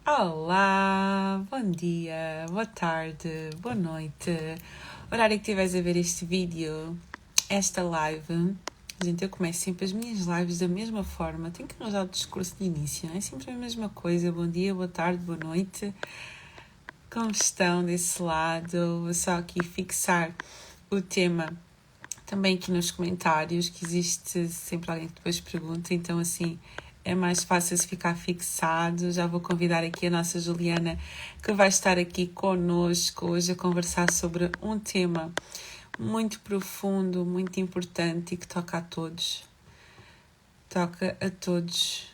Olá, bom dia, boa tarde, boa noite. Horário que estiveres a ver este vídeo, esta live. Gente, eu começo sempre as minhas lives da mesma forma. Tenho que arranjar o discurso de início, não é? Sempre a mesma coisa. Bom dia, boa tarde, boa noite. Como estão desse lado? Vou só aqui fixar o tema também aqui nos comentários, que existe sempre alguém que depois pergunta, então assim é mais fácil se ficar fixado. Já vou convidar aqui a nossa Juliana, que vai estar aqui connosco hoje a conversar sobre um tema muito profundo, muito importante e que toca a todos. Toca a todos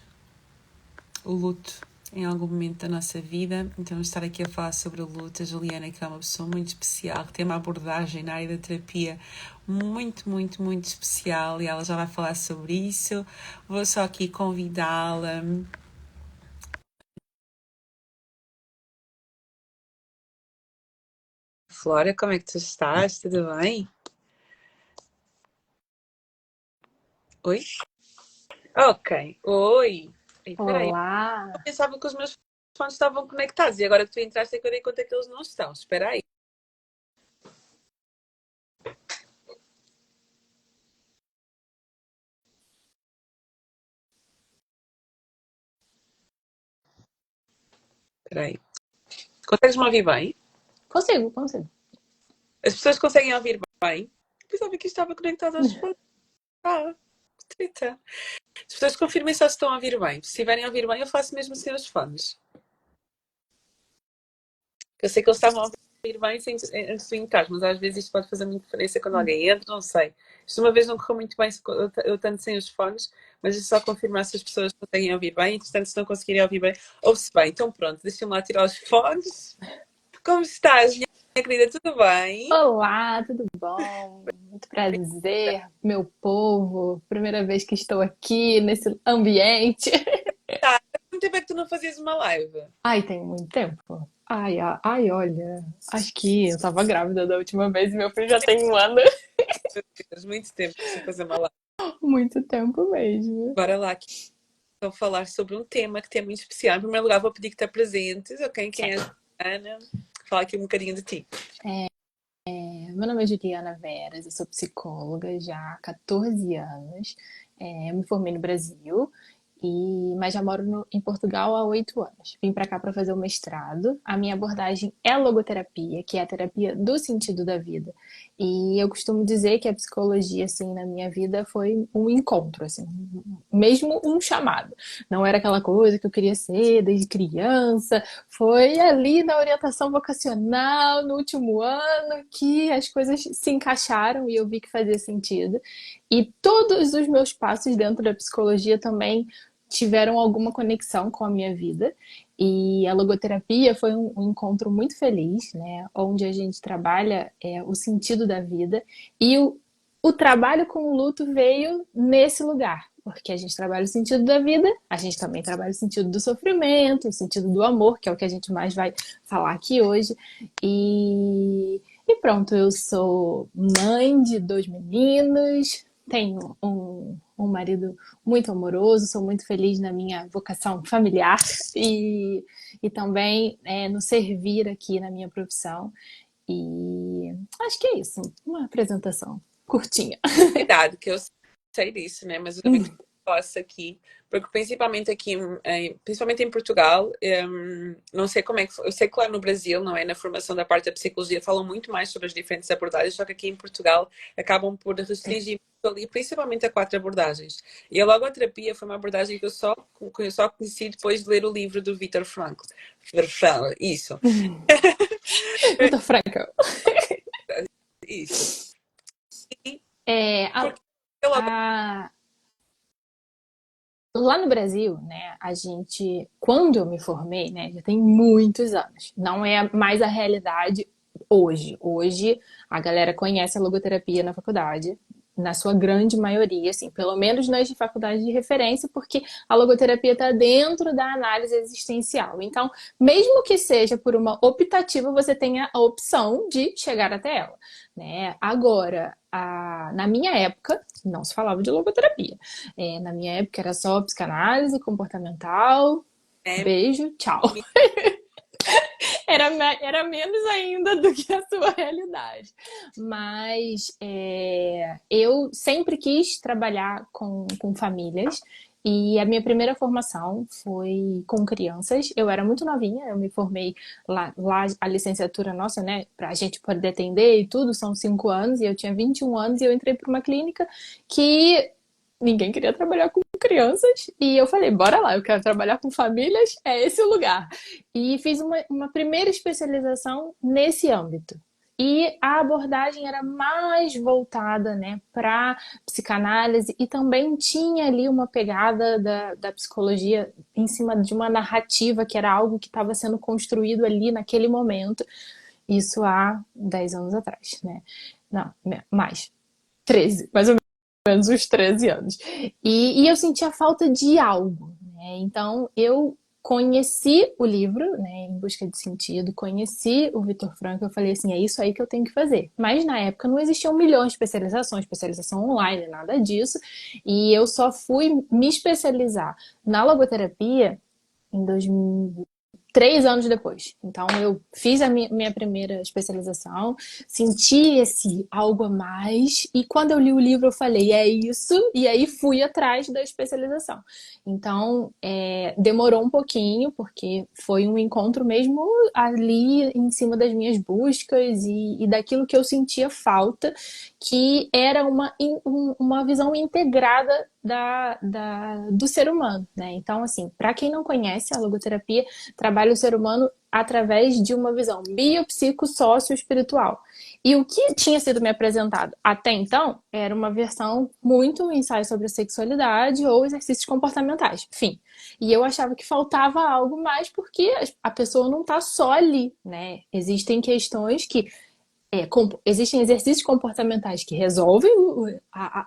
o luto em algum momento da nossa vida. Então vamos estar aqui a falar sobre o luto. A Juliana, que é uma pessoa muito especial, que tem uma abordagem na área da terapia muito especial, e ela já vai falar sobre isso. Vou só aqui convidá-la. Flora, como é que tu estás? Tudo bem? Oi? Ok. Oi. Espera aí. Olá! Eu pensava que os meus fones estavam conectados e agora que tu entraste é que eu dei conta que eles não estão. Espera aí. Espera aí. Consegues-me ouvir bem? Consigo. As pessoas conseguem ouvir bem? Pensava que isto estava conectado aos fones. Ah, treta. As pessoas confirmem só se estão a ouvir bem. Se estiverem a ouvir bem, eu faço mesmo sem os fones. Eu sei que eles estavam a ouvir bem antes de entrar, mas às vezes isto pode fazer muita diferença quando alguém entra, não sei. Isto uma vez não correu muito bem eu tanto sem os fones, mas é só confirmar se as pessoas conseguem ouvir bem. Entretanto, se não conseguirem ouvir bem, ouve-se bem. Então pronto, deixa-me lá tirar os fones. Como estás, minha querida? Tudo bem? Olá, tudo bom? Muito prazer, meu povo. Primeira vez que estou aqui nesse ambiente. Tá. Há quanto tempo é que tu não fazias uma live? Ai, tem muito tempo. Olha, acho que eu estava grávida da última vez e meu filho já tem 1 ano. Meu Deus, muito tempo sem fazer uma live. Muito tempo mesmo. Bora lá, aqui. Vou falar sobre um tema que tem muito especial. Em primeiro lugar, vou pedir que te apresentes, ok? Quem é Certo. a Ana? Fala aqui um bocadinho de ti. Meu nome é Juliana Veras, eu sou psicóloga já há 14 anos. Eu me formei no Brasil, mas já moro em Portugal há 8 anos. Vim para cá para fazer o mestrado. A minha abordagem é logoterapia, que é a terapia do sentido da vida. E eu costumo dizer que a psicologia, assim, na minha vida foi um encontro, assim, mesmo um chamado. Não era aquela coisa que eu queria ser desde criança. Foi ali na orientação vocacional, no último ano, que as coisas se encaixaram e eu vi que fazia sentido. E todos os meus passos dentro da psicologia também tiveram alguma conexão com a minha vida. E a logoterapia foi um encontro muito feliz, né? Onde a gente trabalha o sentido da vida. E o trabalho com o luto veio nesse lugar, porque a gente trabalha o sentido da vida, a gente também trabalha o sentido do sofrimento, o sentido do amor, que é o que a gente mais vai falar aqui hoje. E pronto, eu sou mãe de 2 meninos, tenho um marido muito amoroso, sou muito feliz na minha vocação familiar e também no servir aqui na minha profissão. E acho que é isso, uma apresentação curtinha. Idade, que eu sei disso, né? Mas eu também gosto aqui, porque principalmente aqui, principalmente em Portugal, não sei como é que foi. Eu sei que lá no Brasil, não é? Na formação da parte da psicologia, falam muito mais sobre as diferentes abordagens, só que aqui em Portugal acabam por restringir ali, principalmente a 4 abordagens. E a logoterapia foi uma abordagem que eu só conheci depois de ler o livro do Viktor Frankl. Isso, Vitor Franca. isso. E É, a, porque eu a, lá no Brasil, né, a gente, quando eu me formei, né, já tem muitos anos, não é mais a realidade hoje. Hoje a galera conhece a logoterapia na faculdade, na sua grande maioria, assim, pelo menos nas faculdades de referência, porque a logoterapia está dentro da análise existencial. Então, mesmo que seja por uma optativa, você tem a opção de chegar até ela, né? Agora, na minha época, não se falava de logoterapia. Na minha época era só psicanálise comportamental, É, Beijo, tchau. Era menos ainda do que a sua realidade. Mas eu sempre quis trabalhar com famílias. E a minha primeira formação foi com crianças. Eu era muito novinha, eu me formei lá a licenciatura nossa, né, pra gente poder atender e tudo, são 5 anos, e eu tinha 21 anos e eu entrei para uma clínica que ninguém queria trabalhar com crianças. E eu falei, bora lá, eu quero trabalhar com famílias, é esse o lugar. E fiz uma primeira especialização nesse âmbito. E a abordagem era mais voltada, né, para psicanálise e também tinha ali uma pegada da psicologia em cima de uma narrativa que era algo que estava sendo construído ali naquele momento. Isso há 10 anos atrás, né? Não, mais. 13, mais ou menos uns 13 anos. E eu sentia falta de algo, né? Então eu conheci o livro, né, Em Busca de Sentido, conheci o Viktor Frankl, eu falei assim, é isso aí que eu tenho que fazer. Mas na época não existiam milhões de especializações, especialização online, nada disso, e eu só fui me especializar na logoterapia em 2000, 3 anos depois. Então, eu fiz a minha primeira especialização, senti esse algo a mais, e quando eu li o livro, eu falei, é isso, e aí fui atrás da especialização. Então, demorou um pouquinho, porque foi um encontro mesmo ali em cima das minhas buscas e daquilo que eu sentia falta, que era uma visão integrada do ser humano, né? Então, assim, para quem não conhece, a logoterapia trabalha o ser humano através de uma visão biopsico-sócio-espiritual. E o que tinha sido me apresentado até então era uma versão muito ensaio sobre a sexualidade ou exercícios comportamentais, enfim. E eu achava que faltava algo mais porque a pessoa não está só ali, né? Existem questões que existem exercícios comportamentais que resolvem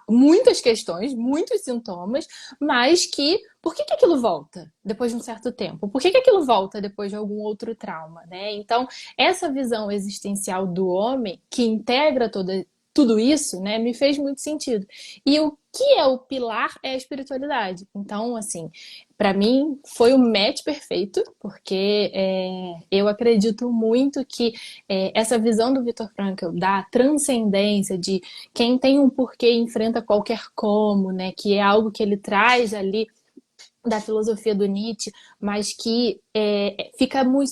muitas questões, muitos sintomas, mas que por que aquilo volta depois de um certo tempo? Por que aquilo volta depois de algum outro trauma, né? Então, essa visão existencial do homem que integra tudo isso, né, me fez muito sentido. E o que é o pilar é a espiritualidade. Então, assim, para mim foi o match perfeito, porque eu acredito muito que essa visão do Viktor Frankl da transcendência, de quem tem um porquê enfrenta qualquer como, né? Que é algo que ele traz ali da filosofia do Nietzsche, mas que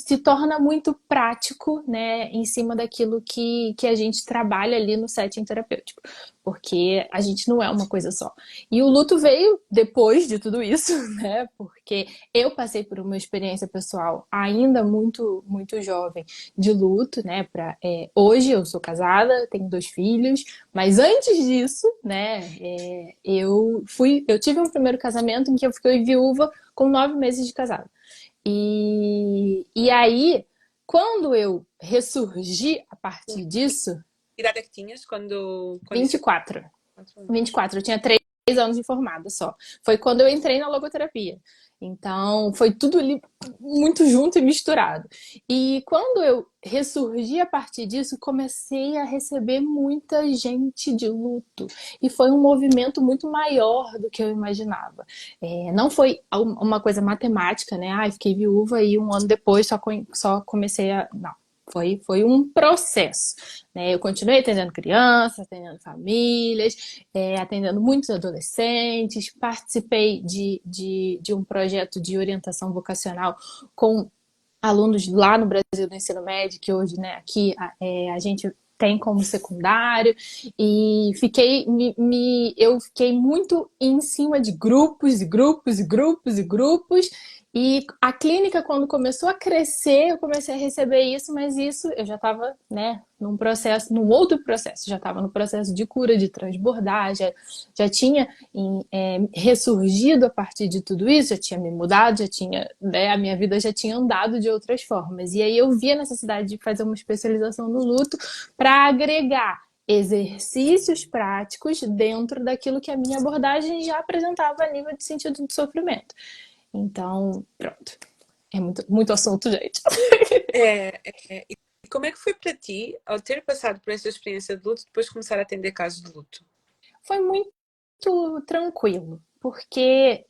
se torna muito prático, né, em cima daquilo que a gente trabalha ali no setting terapêutico, porque a gente não é uma coisa só. E o luto veio depois de tudo isso, né, porque eu passei por uma experiência pessoal ainda muito, muito jovem de luto, né, hoje eu sou casada, tenho 2 filhos, mas antes disso, né, eu tive um primeiro casamento em que eu fiquei viúva com 9 meses de casada. E aí, quando eu ressurgi a partir disso, Que idade é que tinhas quando isso 24. aconteceu? 24, eu tinha 3 anos de formada só. Foi quando eu entrei na logoterapia. Então, foi tudo ali muito junto e misturado. E quando eu ressurgi a partir disso, comecei a receber muita gente de luto. E foi um movimento muito maior do que eu imaginava. Não foi uma coisa matemática, né? Ai, fiquei viúva e um ano depois só comecei a. Não. Foi um processo, né? Eu continuei atendendo crianças, atendendo famílias, atendendo muitos adolescentes, participei de um projeto de orientação vocacional com alunos lá no Brasil do ensino médio, que hoje, né, aqui a gente tem como secundário, e eu fiquei muito em cima de grupos e grupos e grupos e grupos, e a clínica, quando começou a crescer, eu comecei a receber isso, mas isso eu já estava, né, num outro processo, já estava no processo de cura, de transbordar, já tinha ressurgido a partir de tudo isso, já tinha me mudado, né, a minha vida já tinha andado de outras formas. E aí eu vi a necessidade de fazer uma especialização no luto para agregar exercícios práticos dentro daquilo que a minha abordagem já apresentava a nível de sentido de sofrimento. Então, pronto. É muito, muito assunto, gente. E como é que foi para ti, ao ter passado por essa experiência de luto, depois começar a atender casos de luto? Foi muito tranquilo, porque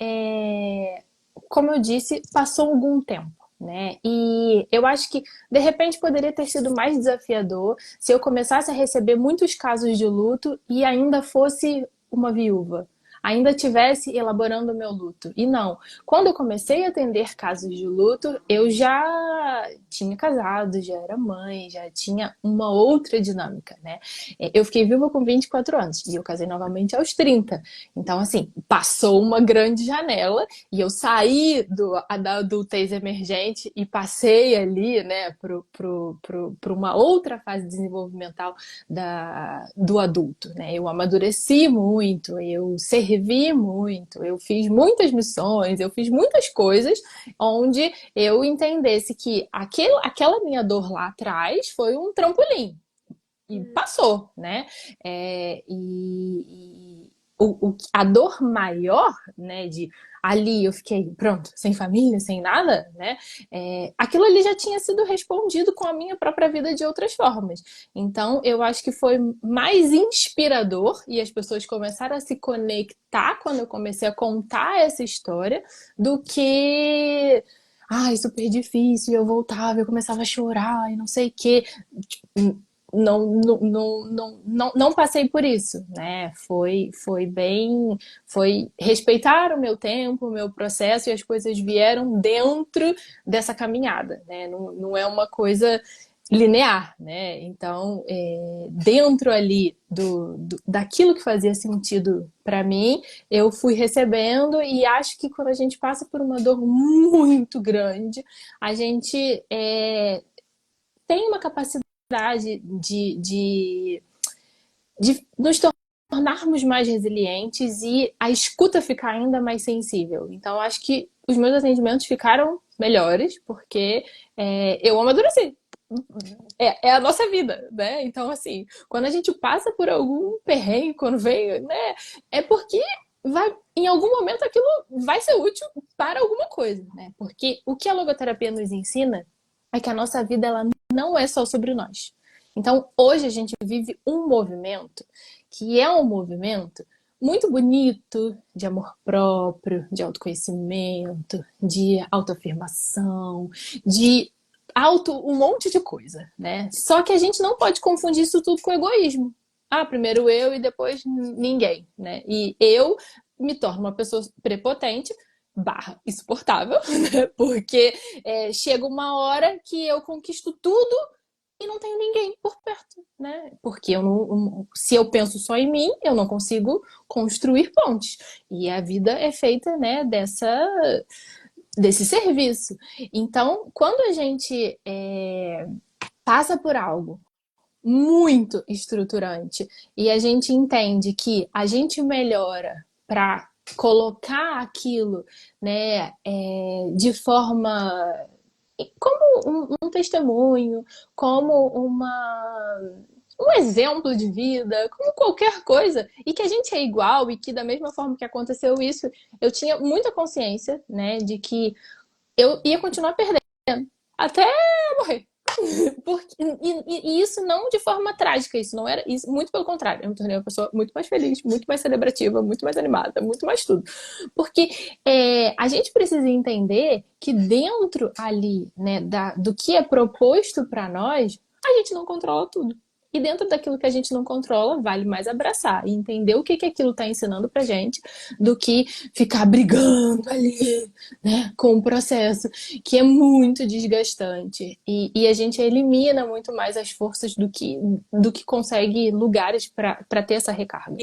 como eu disse, passou algum tempo, né? E eu acho que, de repente, poderia ter sido mais desafiador se eu começasse a receber muitos casos de luto e ainda fosse uma viúva. Ainda tivesse elaborando o meu luto. E não, quando eu comecei a atender casos de luto, eu já tinha casado, já era mãe, já tinha uma outra dinâmica, né? Eu fiquei viúva com 24 anos e eu casei novamente aos 30. Então, assim, passou uma grande janela e eu saí da adultez emergente e passei ali, né, para uma outra fase desenvolvimental do adulto, né? Eu amadureci muito, eu servi muito, eu fiz muitas missões, eu fiz muitas coisas onde eu entendesse que aquela minha dor lá atrás foi um trampolim e passou, né? A dor maior, né, de ali eu fiquei, pronto, sem família, sem nada, né? Aquilo ali já tinha sido respondido com a minha própria vida de outras formas. Então, eu acho que foi mais inspirador e as pessoas começaram a se conectar quando eu comecei a contar essa história do que ai, super difícil, eu voltava, eu começava a chorar e não sei o quê. Não passei por isso, né? Foi respeitar o meu tempo, o meu processo e as coisas vieram dentro dessa caminhada, né? Não é uma coisa linear, né? Então, dentro ali daquilo que fazia sentido para mim, eu fui recebendo e acho que quando a gente passa por uma dor muito grande, a gente tem uma capacidade de nos tornarmos mais resilientes e a escuta ficar ainda mais sensível. Então, acho que os meus atendimentos ficaram melhores porque eu amadureci. É a nossa vida, né? Então, assim, quando a gente passa por algum perrengue, quando vem, né? É porque em algum momento aquilo vai ser útil para alguma coisa, né? Porque o que a logoterapia nos ensina é que a nossa vida ela não é só sobre nós. Então, hoje a gente vive um movimento que é um movimento muito bonito de amor próprio, de autoconhecimento, de autoafirmação, de um monte de coisa, né? Só que a gente não pode confundir isso tudo com egoísmo. Ah, primeiro eu e depois ninguém, né? E eu me torno uma pessoa prepotente barra insuportável, né? Porque chega uma hora que eu conquisto tudo e não tem ninguém por perto, né? Porque se eu penso só em mim, eu não consigo construir pontes. E a vida é feita, né, desse serviço. Então, quando a gente passa por algo muito estruturante e a gente entende que a gente melhora para colocar aquilo, né, de forma como um testemunho, como um exemplo de vida, como qualquer coisa, e que a gente é igual e que da mesma forma que aconteceu isso, eu tinha muita consciência, né, de que eu ia continuar perdendo até morrer. E isso não de forma trágica, isso não era isso, muito pelo contrário, eu me tornei uma pessoa muito mais feliz, muito mais celebrativa, muito mais animada, muito mais tudo. Porque a gente precisa entender que dentro ali, né, do que é proposto para nós, a gente não controla tudo. E dentro daquilo que a gente não controla, vale mais abraçar e entender o que aquilo está ensinando pra gente do que ficar brigando ali, né, com o processo, que é muito desgastante. E a gente elimina muito mais as forças do que consegue lugares para ter essa recarga.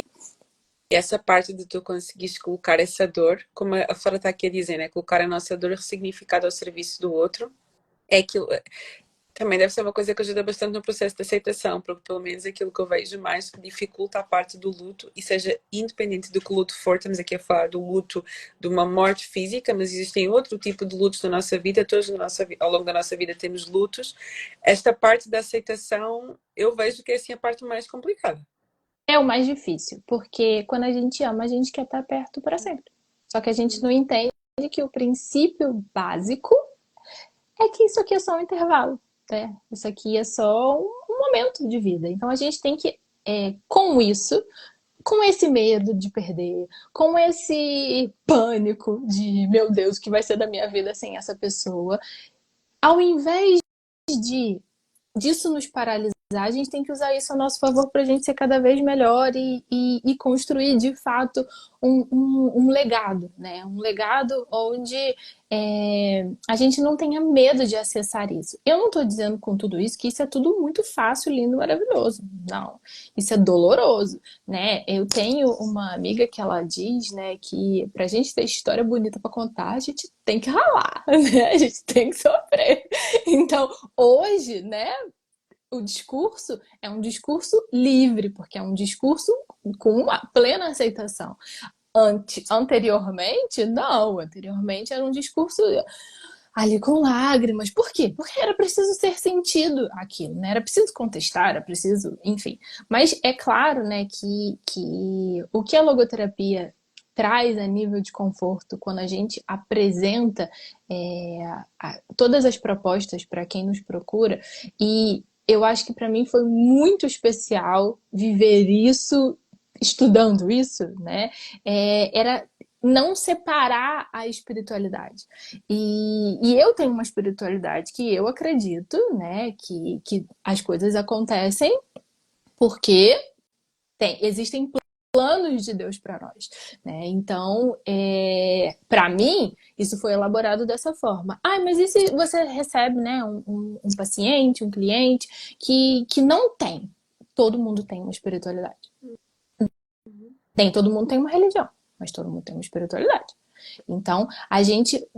E essa parte de tu conseguires colocar essa dor, como a Flora está aqui a dizer, né? Colocar a nossa dor ressignificada ao serviço do outro, é aquilo. Também deve ser uma coisa que ajuda bastante no processo de aceitação, porque pelo menos aquilo que eu vejo mais que dificulta a parte do luto, e seja independente do que o luto for, estamos aqui a falar do luto de uma morte física, mas existem outro tipo de lutos na nossa vida, todos ao longo da nossa vida temos lutos. Esta parte da aceitação, eu vejo que é assim a parte mais complicada. É o mais difícil, porque quando a gente ama, a gente quer estar perto para sempre. Só que a gente não entende que o princípio básico é que isso aqui é só um intervalo, né? Isso aqui é só um momento de vida. Então a gente tem que, com isso, com esse medo de perder, com esse pânico de, meu Deus, o que vai ser da minha vida sem essa pessoa, ao invés de disso nos paralisar, a gente tem que usar isso a nosso favor para a gente ser cada vez melhor e construir de fato um legado, né? Um legado onde a gente não tenha medo de acessar isso. Eu não estou dizendo com tudo isso que isso é tudo muito fácil, lindo, maravilhoso. Não, isso é doloroso, né? Eu tenho uma amiga que ela diz, né, que para a gente ter história bonita para contar, a gente tem que ralar, né? A gente tem que sofrer. Então, hoje, né, o discurso é um discurso livre, porque é um discurso com uma plena aceitação. Anteriormente, não. Anteriormente era um discurso ali com lágrimas. Por quê? Porque era preciso ser sentido aquilo, né? Era preciso contestar, era preciso, enfim. Mas é claro, né, que o que a logoterapia traz a nível de conforto quando a gente apresenta todas as propostas para quem nos procura, e eu acho que para mim foi muito especial viver isso, estudando isso, né? Era não separar a espiritualidade. E eu tenho uma espiritualidade que eu acredito, né, que as coisas acontecem porque existem planos de Deus para nós, né? Então, para mim, isso foi elaborado dessa forma. Ah, mas e se você recebe, né, um paciente, um cliente que não tem? Todo mundo tem uma espiritualidade. Nem todo mundo tem uma religião, mas todo mundo tem uma espiritualidade. Então, a gente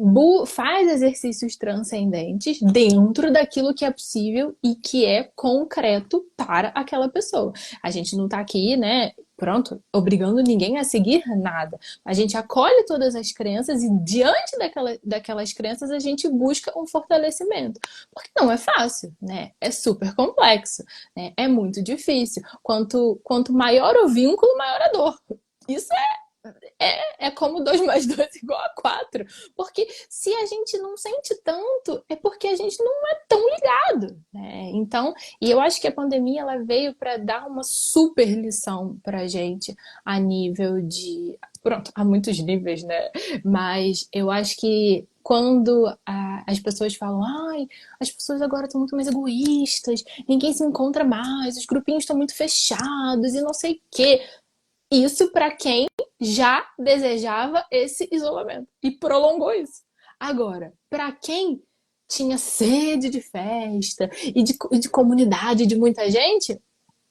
faz exercícios transcendentes dentro daquilo que é possível e que é concreto para aquela pessoa. A gente não está aqui, né, pronto, obrigando ninguém a seguir nada. A gente acolhe todas as crenças e, diante daquelas crenças, a gente busca um fortalecimento. Porque não é fácil, né? É super complexo, né? É muito difícil. Quanto maior o vínculo, maior a dor. Isso é como 2 mais 2 igual a 4. Porque se a gente não sente tanto, é porque a gente não é tão ligado, né? Então, e eu acho que a pandemia ela veio para dar uma super lição pra gente a nível de. Pronto, há muitos níveis, né? Mas eu acho que quando as pessoas falam, ai, as pessoas agora estão muito mais egoístas, ninguém se encontra mais, os grupinhos estão muito fechados e não sei o quê. Isso para quem já desejava esse isolamento e prolongou isso. Agora, para quem tinha sede de festa e de comunidade, de muita gente,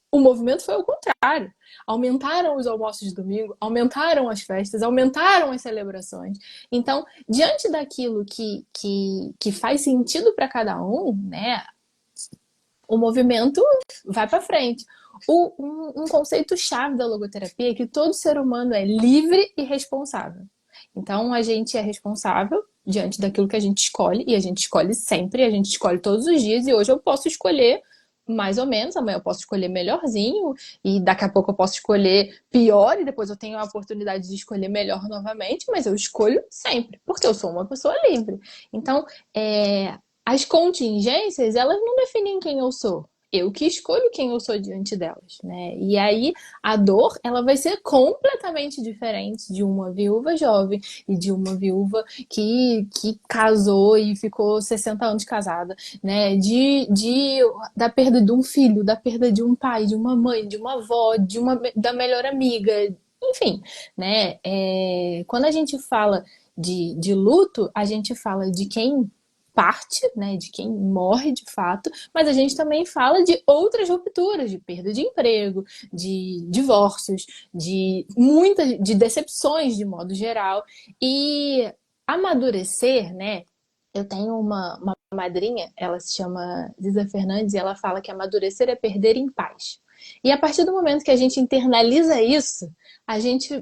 o movimento foi ao contrário. Aumentaram os almoços de domingo, aumentaram as festas, aumentaram as celebrações. Então, diante daquilo que faz sentido para cada um, né, o movimento vai para frente. Um conceito chave da logoterapia é que todo ser humano é livre e responsável. Então, a gente é responsável diante daquilo que a gente escolhe, e a gente escolhe sempre, a gente escolhe todos os dias, e hoje eu posso escolher mais ou menos, amanhã eu posso escolher melhorzinho, e daqui a pouco eu posso escolher pior, e depois eu tenho a oportunidade de escolher melhor novamente, mas eu escolho sempre, porque eu sou uma pessoa livre. Então, as contingências, elas não definem quem eu sou. Eu que escolho quem eu sou diante delas, né? E aí a dor, ela vai ser completamente diferente de uma viúva jovem e de uma viúva que casou e ficou 60 anos casada, né? Da perda de um filho, da perda de um pai, de uma mãe, de uma avó, da melhor amiga, enfim, né? Quando a gente fala de luto, a gente fala de quem parte, né, de quem morre de fato, mas a gente também fala de outras rupturas, de perda de emprego, de divórcios, de decepções de modo geral. E amadurecer, né? Eu tenho uma madrinha, ela se chama Ziza Fernandes, e ela fala que amadurecer é perder em paz. E a partir do momento que a gente internaliza isso, a gente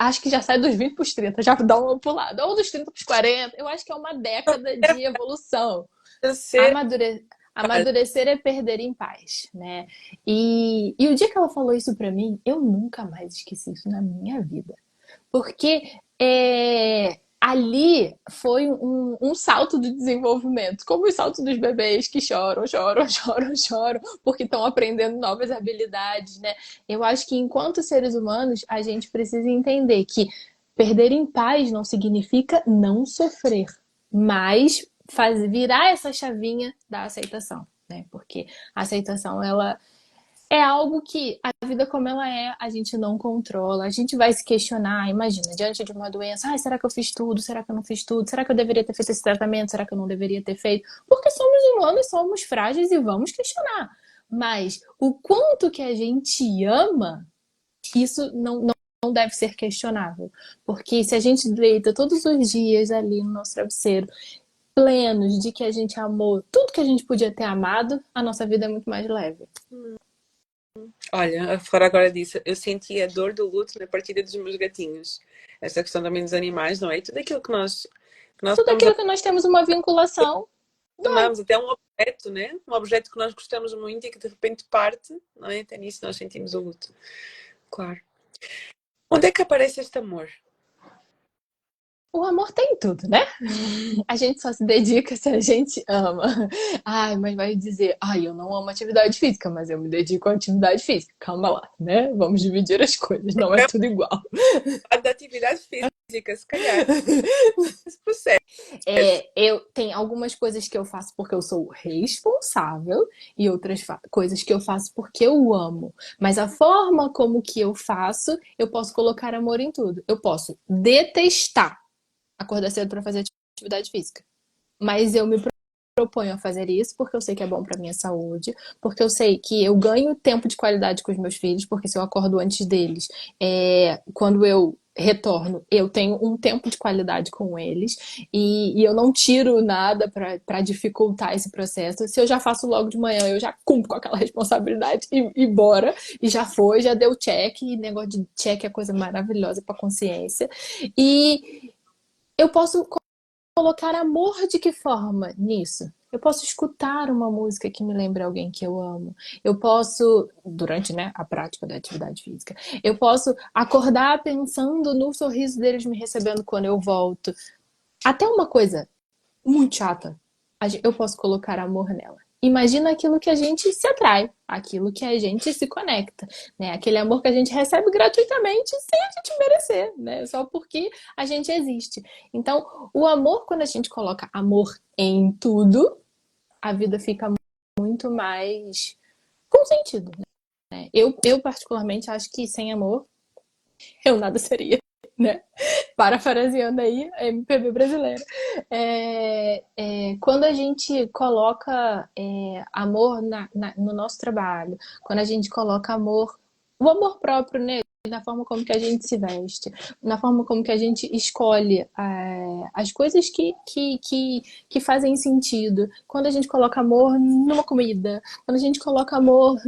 acho que já sai dos 20 para os 30, já dá uma pulada. Ou dos 30 para os 40, eu acho que é uma década de evolução. Você. Amadurecer é perder em paz, né? E o dia que ela falou isso para mim, eu nunca mais esqueci isso na minha vida. Porque ali foi um salto de desenvolvimento, como os saltos dos bebês que choram, choram, choram, choram, porque estão aprendendo novas habilidades, né? Eu acho que enquanto seres humanos, a gente precisa entender que perder em paz não significa não sofrer, mas virar essa chavinha da aceitação, né? Porque a aceitação, ela é algo que a vida como ela é, a gente não controla. A gente vai se questionar, imagina, diante de uma doença, ai, será que eu fiz tudo? Será que eu não fiz tudo? Será que eu deveria ter feito esse tratamento? Será que eu não deveria ter feito? Porque somos humanos, somos frágeis e vamos questionar. Mas o quanto que a gente ama, isso não deve ser questionável. Porque se a gente deita todos os dias ali no nosso travesseiro, plenos de que a gente amou tudo que a gente podia ter amado, a nossa vida é muito mais leve. Olha, a falar agora disso, eu senti a dor do luto na partida dos meus gatinhos. Esta questão também dos animais, não é? E tudo aquilo que nós Tudo estamos aquilo que nós temos uma vinculação. amamos, até um objeto, né? Um objeto que nós gostamos muito e que de repente parte, não é? Até nisso nós sentimos o luto. Claro. Onde é que aparece este amor? O amor tem tudo, né? A gente só se dedica se a gente ama. Ai, mas vai dizer, ai, eu não amo atividade física, mas eu me dedico à atividade física. Calma lá, né? Vamos dividir as coisas, não é tudo igual. A da atividade física, se calhar. Esse processo. Eu tenho algumas coisas que eu faço porque eu sou responsável e outras coisas que eu faço porque eu amo. Mas a forma como que eu faço, eu posso colocar amor em tudo. Eu posso detestar acordar cedo para fazer atividade física. Mas eu me proponho a fazer isso porque eu sei que é bom para minha saúde, porque eu sei que eu ganho tempo de qualidade com os meus filhos, porque se eu acordo antes deles, quando eu retorno, eu tenho um tempo de qualidade com eles e eu não tiro nada para dificultar esse processo. Se eu já faço logo de manhã, eu já cumpro com aquela responsabilidade e bora, e já foi, já deu check, e negócio de check é coisa maravilhosa para consciência. E eu posso colocar amor de que forma nisso? Eu posso escutar uma música que me lembre alguém que eu amo. Eu posso, durante, né, a prática da atividade física, eu posso acordar pensando no sorriso deles me recebendo quando eu volto. Até uma coisa muito chata, eu posso colocar amor nela. Imagina aquilo que a gente se atrai, aquilo que a gente se conecta, né? Aquele amor que a gente recebe gratuitamente sem a gente merecer, né? Só porque a gente existe. Então, o amor, quando a gente coloca amor em tudo, a vida fica muito mais com sentido, né? Eu particularmente acho que sem amor eu nada seria, né? Parafraseando aí a MPB brasileira. Quando a gente coloca amor no nosso trabalho, quando a gente coloca amor, o amor próprio, né? Na forma como que a gente se veste, na forma como que a gente escolhe as coisas que fazem sentido. Quando a gente coloca amor numa comida, quando a gente coloca amor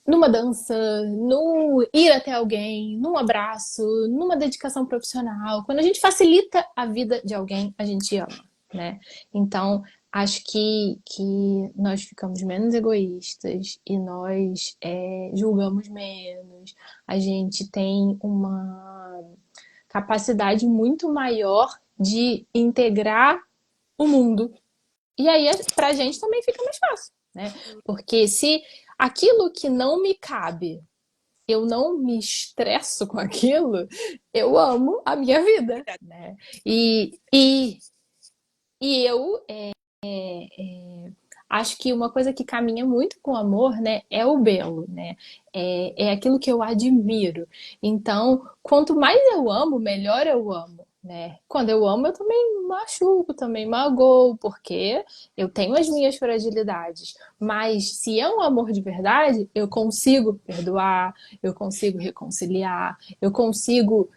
numa dança, no ir até alguém, num abraço, numa dedicação profissional. Quando a gente facilita a vida de alguém, a gente ama, né? Então, acho que nós ficamos menos egoístas e nós julgamos menos. A gente tem uma capacidade muito maior de integrar o mundo. E aí, pra gente também fica mais fácil, né? Porque se aquilo que não me cabe, eu não me estresso com aquilo, eu amo a minha vida, né? E eu acho que uma coisa que caminha muito com o amor, né, é o belo, né? É aquilo que eu admiro. Então, quanto mais eu amo, melhor eu amo, né? Quando eu amo, eu também machuco, também magoo, porque eu tenho as minhas fragilidades. Mas se é um amor de verdade, eu consigo perdoar, eu consigo reconciliar, eu consigo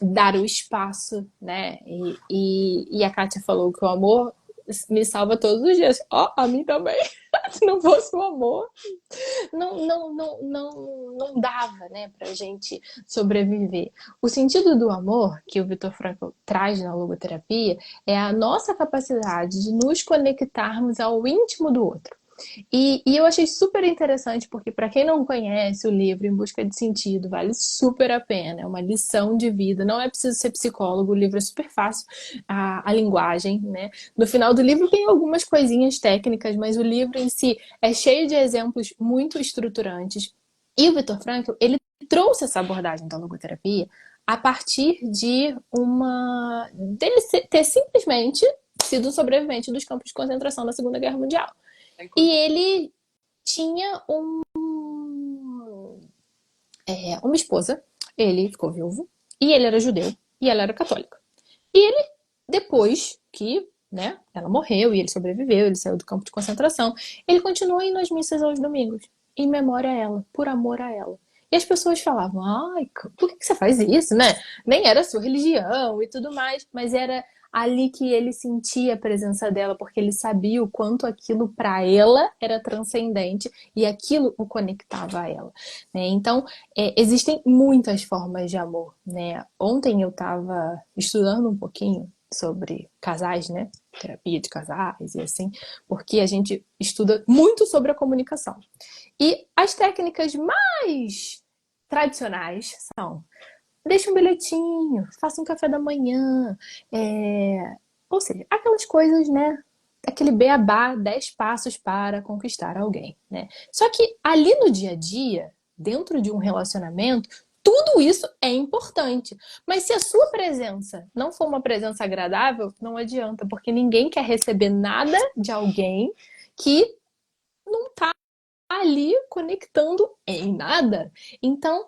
dar o espaço, né? E a Kátia falou que o amor me salva todos os dias. Ó, a mim também. Se não fosse o amor, não dava, né, pra gente sobreviver. O sentido do amor que o Vitor Frankl traz na logoterapia é a nossa capacidade de nos conectarmos ao íntimo do outro. E eu achei super interessante, porque para quem não conhece o livro Em Busca de Sentido, vale super a pena. É uma lição de vida. Não é preciso ser psicólogo, o livro é super fácil, a linguagem, né? No final do livro tem algumas coisinhas técnicas, mas o livro em si é cheio de exemplos muito estruturantes. E o Viktor Frankl, ele trouxe essa abordagem da logoterapia a partir de ter simplesmente sido um sobrevivente dos campos de concentração na Segunda Guerra Mundial. E ele tinha uma esposa, ele ficou viúvo, e ele era judeu, e ela era católica. E ele, depois que, né, ela morreu e ele sobreviveu, ele saiu do campo de concentração, ele continuou indo às missas aos domingos, em memória a ela, por amor a ela. E as pessoas falavam, ai, por que você faz isso, né? Nem era a sua religião e tudo mais, mas era ali que ele sentia a presença dela, porque ele sabia o quanto aquilo para ela era transcendente e aquilo o conectava a ela, né? Então, existem muitas formas de amor, né? Ontem eu estava estudando um pouquinho sobre casais, né? Terapia de casais e assim, porque a gente estuda muito sobre a comunicação. E as técnicas mais tradicionais são: deixa um bilhetinho, faça um café da manhã, ou seja, aquelas coisas, né? Aquele beabá, 10 passos para conquistar alguém, né? Só que ali no dia a dia, dentro de um relacionamento, tudo isso é importante. Mas se a sua presença não for uma presença agradável, não adianta, porque ninguém quer receber nada de alguém que não tá ali conectando em nada. Então,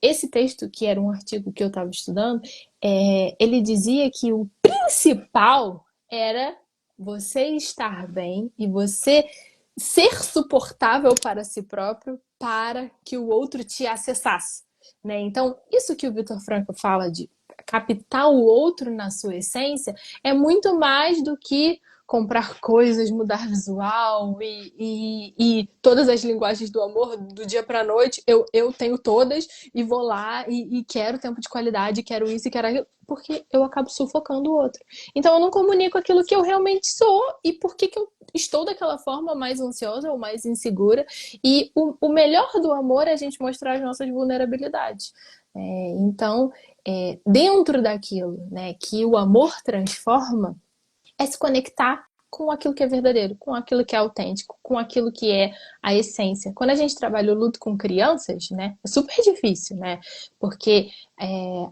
esse texto, que era um artigo que eu estava estudando, ele dizia que o principal era você estar bem e você ser suportável para si próprio para que o outro te acessasse, né? Então, isso que o Viktor Frankl fala de captar o outro na sua essência é muito mais do que comprar coisas, mudar visual e todas as linguagens do amor do dia para noite. Eu tenho todas e vou lá e quero tempo de qualidade, quero isso e quero aquilo, porque eu acabo sufocando o outro. Então eu não comunico aquilo que eu realmente sou e por que eu estou daquela forma mais ansiosa ou mais insegura. E o melhor do amor é a gente mostrar as nossas vulnerabilidades. Então, dentro daquilo, né, que o amor transforma, é se conectar com aquilo que é verdadeiro, com aquilo que é autêntico, com aquilo que é a essência. Quando a gente trabalha o luto com crianças, né, é super difícil, né? Porque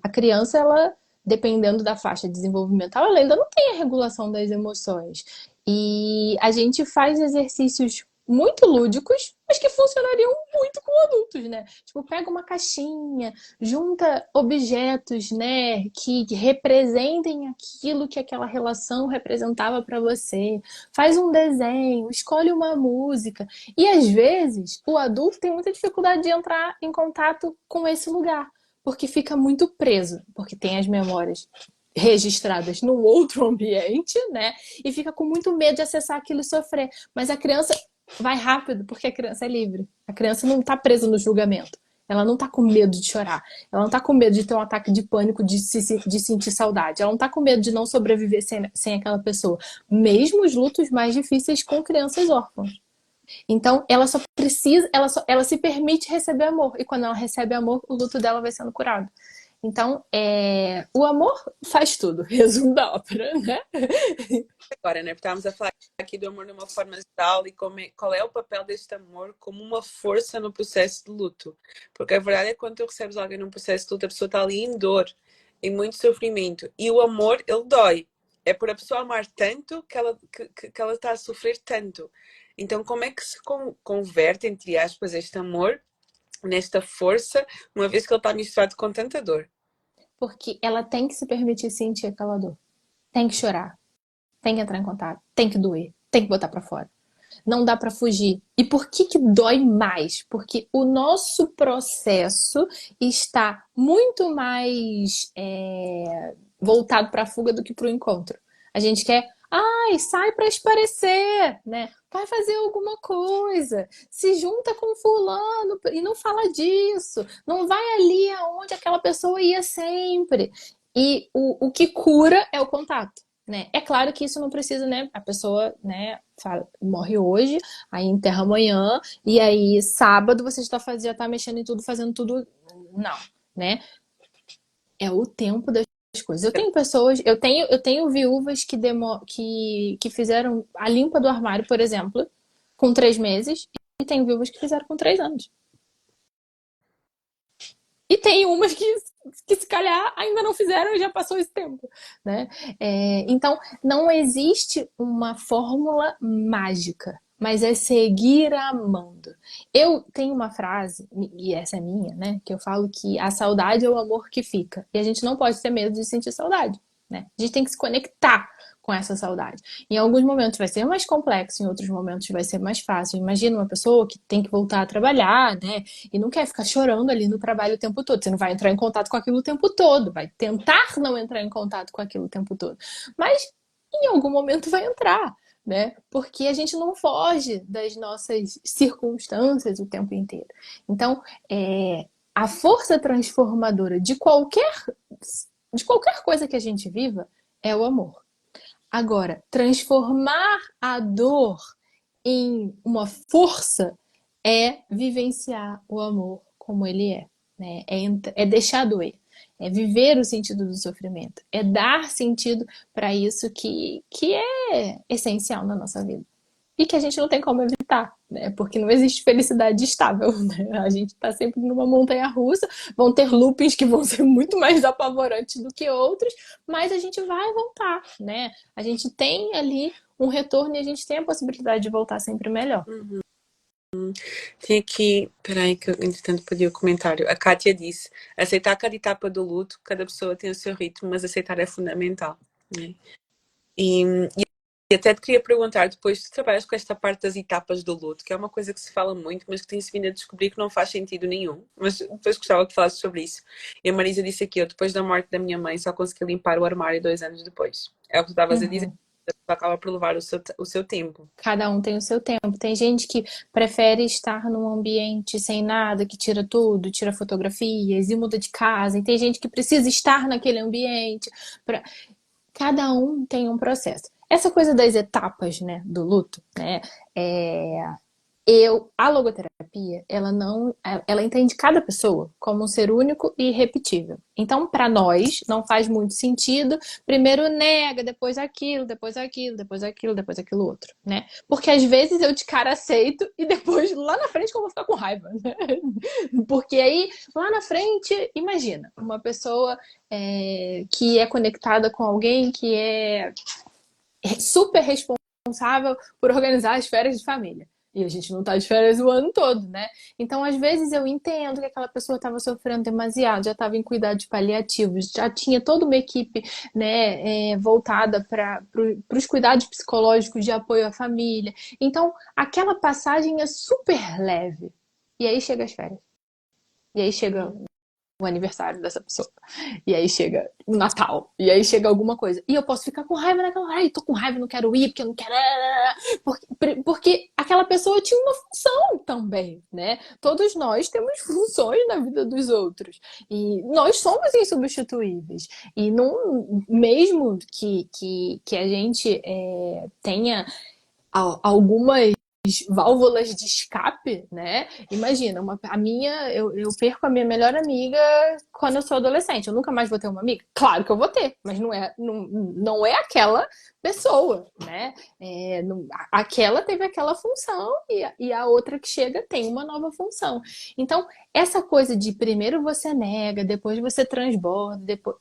a criança, ela, dependendo da faixa desenvolvimental, ela ainda não tem a regulação das emoções. E a gente faz exercícios muito lúdicos, mas que funcionariam muito com adultos, né? Tipo, pega uma caixinha, junta objetos, né, que representem aquilo que aquela relação representava para você. Faz um desenho, escolhe uma música. E às vezes, o adulto tem muita dificuldade de entrar em contato com esse lugar, porque fica muito preso, porque tem as memórias registradas num outro ambiente, né? E fica com muito medo de acessar aquilo e sofrer. Mas a criança vai rápido, porque a criança é livre. A criança não está presa no julgamento. Ela não tá com medo de chorar. Ela não tá com medo de ter um ataque de pânico, de sentir saudade. Ela não tá com medo de não sobreviver sem aquela pessoa. Mesmo os lutos mais difíceis com crianças órfãs. Então, ela só precisa, ela se permite receber amor. E quando ela recebe amor, o luto dela vai sendo curado. Então, o amor faz tudo. Resumo da ópera, né? Agora, né? Porque estávamos a falar aqui do amor de uma forma geral e qual é o papel deste amor como uma força no processo de luto. Porque a verdade é que quando tu recebes alguém num processo de luto, a pessoa está ali em dor, em muito sofrimento. E o amor, ele dói. É por a pessoa amar tanto que ela está a sofrer tanto. Então, como é que se converte, entre aspas, este amor nesta força, uma vez que ele está misturado com tanta dor? Porque ela tem que se permitir sentir aquela dor. Tem que chorar. Tem que entrar em contato. Tem que doer. Tem que botar pra fora. Não dá para fugir. E por que que dói mais? Porque o nosso processo está muito mais voltado para a fuga do que para o encontro. A gente quer, ai, sai para esparecer, né? Vai fazer alguma coisa, se junta com fulano e não fala disso, não vai ali aonde aquela pessoa ia sempre. E o que cura é o contato. né? É claro que isso não precisa, né? A pessoa, né, morre hoje, aí enterra amanhã, e aí sábado você já tá mexendo em tudo, fazendo tudo. Não, né? É o tempo das coisas. Eu tenho pessoas, eu tenho viúvas que fizeram a limpa do armário, por exemplo, com 3 meses, e tenho viúvas que fizeram com 3 anos. E tem umas que se calhar ainda não fizeram e já passou esse tempo, né? Então, não existe uma fórmula mágica, mas é seguir amando. Eu tenho uma frase, e essa é minha, né? Que eu falo que a saudade é o amor que fica. E a gente não pode ter medo de sentir saudade, né? A gente tem que se conectar com essa saudade. Em alguns momentos vai ser mais complexo, em outros momentos vai ser mais fácil. Imagina uma pessoa que tem que voltar a trabalhar, né? E não quer ficar chorando ali no trabalho o tempo todo. Você não vai entrar em contato com aquilo o tempo todo, vai tentar não entrar em contato com aquilo o tempo todo. Mas em algum momento vai entrar, né? Porque a gente não foge das nossas circunstâncias o tempo inteiro. Então, a força transformadora de qualquer coisa que a gente viva é o amor. Agora, transformar a dor em uma força é vivenciar o amor como ele é, né? É deixar doer, é viver o sentido do sofrimento, é dar sentido para isso que é essencial na nossa vida e que a gente não tem como evitar, né? Porque não existe felicidade estável, né? A gente está sempre numa montanha russa, vão ter loopings que vão ser muito mais apavorantes do que outros, mas a gente vai voltar, né? A gente tem ali um retorno e a gente tem a possibilidade de voltar sempre melhor. Tem aqui, peraí, que eu entretanto perdi o comentário. A Kátia disse: aceitar cada etapa do luto, cada pessoa tem o seu ritmo, mas aceitar é fundamental. Né? E até te queria perguntar, depois tu trabalhas com esta parte das etapas do luto, que é uma coisa que se fala muito, mas que tem-se vindo a descobrir que não faz sentido nenhum. Mas depois gostava que falasses sobre isso. E a Marisa disse aqui: eu depois da morte da minha mãe só consegui limpar o armário 2 anos depois. É o que tu estavas a dizer, Uhum. acaba por levar o seu tempo. Cada um tem o seu tempo. Tem gente que prefere estar num ambiente sem nada, que tira tudo, tira fotografias e muda de casa. E tem gente que precisa estar naquele ambiente. Cada um tem um processo. Essa coisa das etapas, né, do luto, né, é, a logoterapia, ela entende cada pessoa como um ser único e irrepetível. Então, para nós, não faz muito sentido. Primeiro nega, depois aquilo, depois aquilo, depois aquilo, depois aquilo outro, né? Porque às vezes eu de cara aceito e depois lá na frente eu vou ficar com raiva, né? Porque aí lá na frente, imagina, uma pessoa que é conectada com alguém que é super responsável por organizar as férias de família. E a gente não tá de férias o ano todo, né? Então, às vezes, eu entendo que aquela pessoa estava sofrendo demasiado, já estava em cuidados paliativos, já tinha toda uma equipe, né, voltada para os cuidados psicológicos de apoio à família. Então, aquela passagem é super leve. E aí chega as férias. E aí chega o aniversário dessa pessoa. E aí chega o Natal. E aí chega alguma coisa. E eu posso ficar com raiva naquela hora. Ai, tô com raiva, não quero ir, porque eu não quero. Porque aquela pessoa tinha uma função também, né? Todos nós temos funções na vida dos outros. E nós somos insubstituíveis. E não, mesmo que a gente tenha algumas válvulas de escape, né? Imagina, eu perco a minha melhor amiga quando eu sou adolescente. Eu nunca mais vou ter uma amiga? Claro que eu vou ter, mas não é aquela pessoa, né? Aquela teve aquela função e a outra que chega tem uma nova função. Então, essa coisa de primeiro você nega, depois você transborda, depois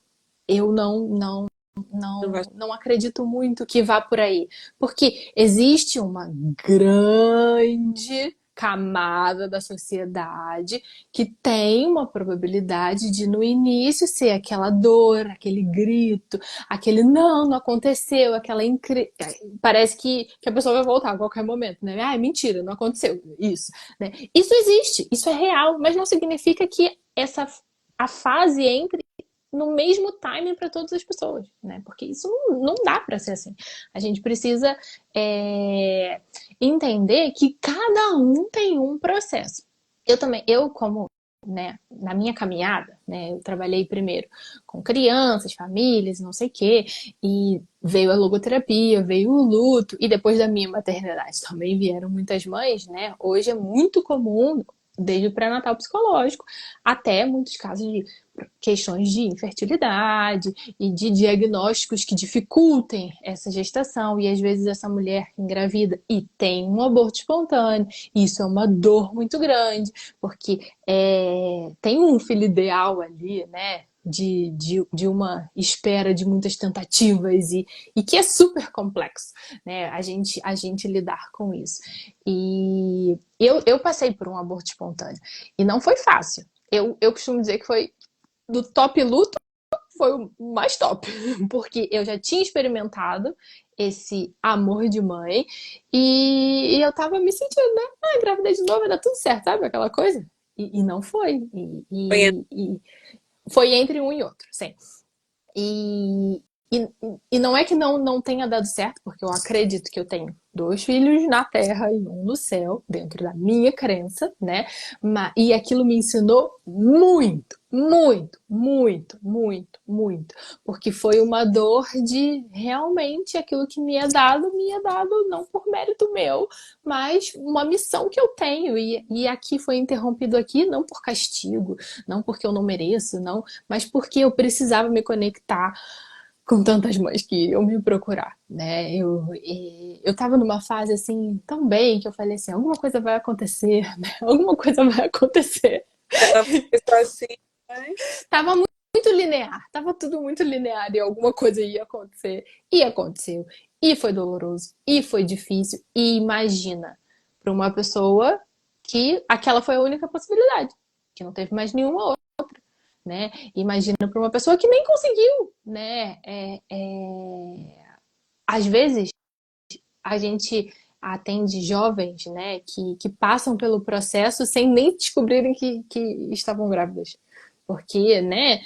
eu Não vais. não acredito muito que vá por aí. Porque existe uma grande camada da sociedade que tem uma probabilidade de no início ser aquela dor, aquele grito, aquele não aconteceu, aquela parece que a pessoa vai voltar a qualquer momento, né? Ah, mentira, não aconteceu isso, né? Isso existe, isso é real, mas não significa que a fase entre no mesmo timing para todas as pessoas, né? Porque isso não dá para ser assim. A gente precisa entender que cada um tem um processo. Eu como né, na minha caminhada, né, eu trabalhei primeiro com crianças, famílias, não sei o quê, e veio a logoterapia, veio o luto, e depois da minha maternidade também vieram muitas mães, né? Hoje é muito comum, desde o pré-natal psicológico, até muitos casos de questões de infertilidade e de diagnósticos que dificultem essa gestação, e às vezes essa mulher engravida e tem um aborto espontâneo, isso é uma dor muito grande, porque tem um filho ideal ali, né? De uma espera de muitas tentativas e que é super complexo, né? A gente lidar com isso. E eu passei por um aborto espontâneo e não foi fácil. Eu costumo dizer que foi do top luto, foi o mais top, porque eu já tinha experimentado esse amor de mãe e eu tava me sentindo, né? Ah, engravidei de novo, vai dar tudo certo, sabe? Aquela coisa. E não foi. Foi E foi entre um e outro, sim. E, e, e não é que não tenha dado certo, porque eu acredito que eu tenho dois filhos na terra e um no céu, dentro da minha crença, né? E aquilo me ensinou muito, muito, muito, muito, muito. Porque foi uma dor de realmente aquilo que me é dado não por mérito meu, mas uma missão que eu tenho. E aqui foi interrompido aqui, não por castigo, não porque eu não mereço, não, mas porque eu precisava me conectar com tantas mães que iam me procurar, né? Eu tava numa fase assim, tão bem, que eu falei assim, alguma coisa vai acontecer, né? Alguma coisa vai acontecer. ela começou assim, mas... Tava muito linear, tava tudo muito linear e alguma coisa ia acontecer. E aconteceu. E foi doloroso, e foi difícil. E imagina, para uma pessoa que aquela foi a única possibilidade, que não teve mais nenhuma, né? Imagina para uma pessoa que nem conseguiu, né? Às vezes a gente atende jovens, né, que passam pelo processo sem nem descobrirem que estavam grávidas. Porque, né,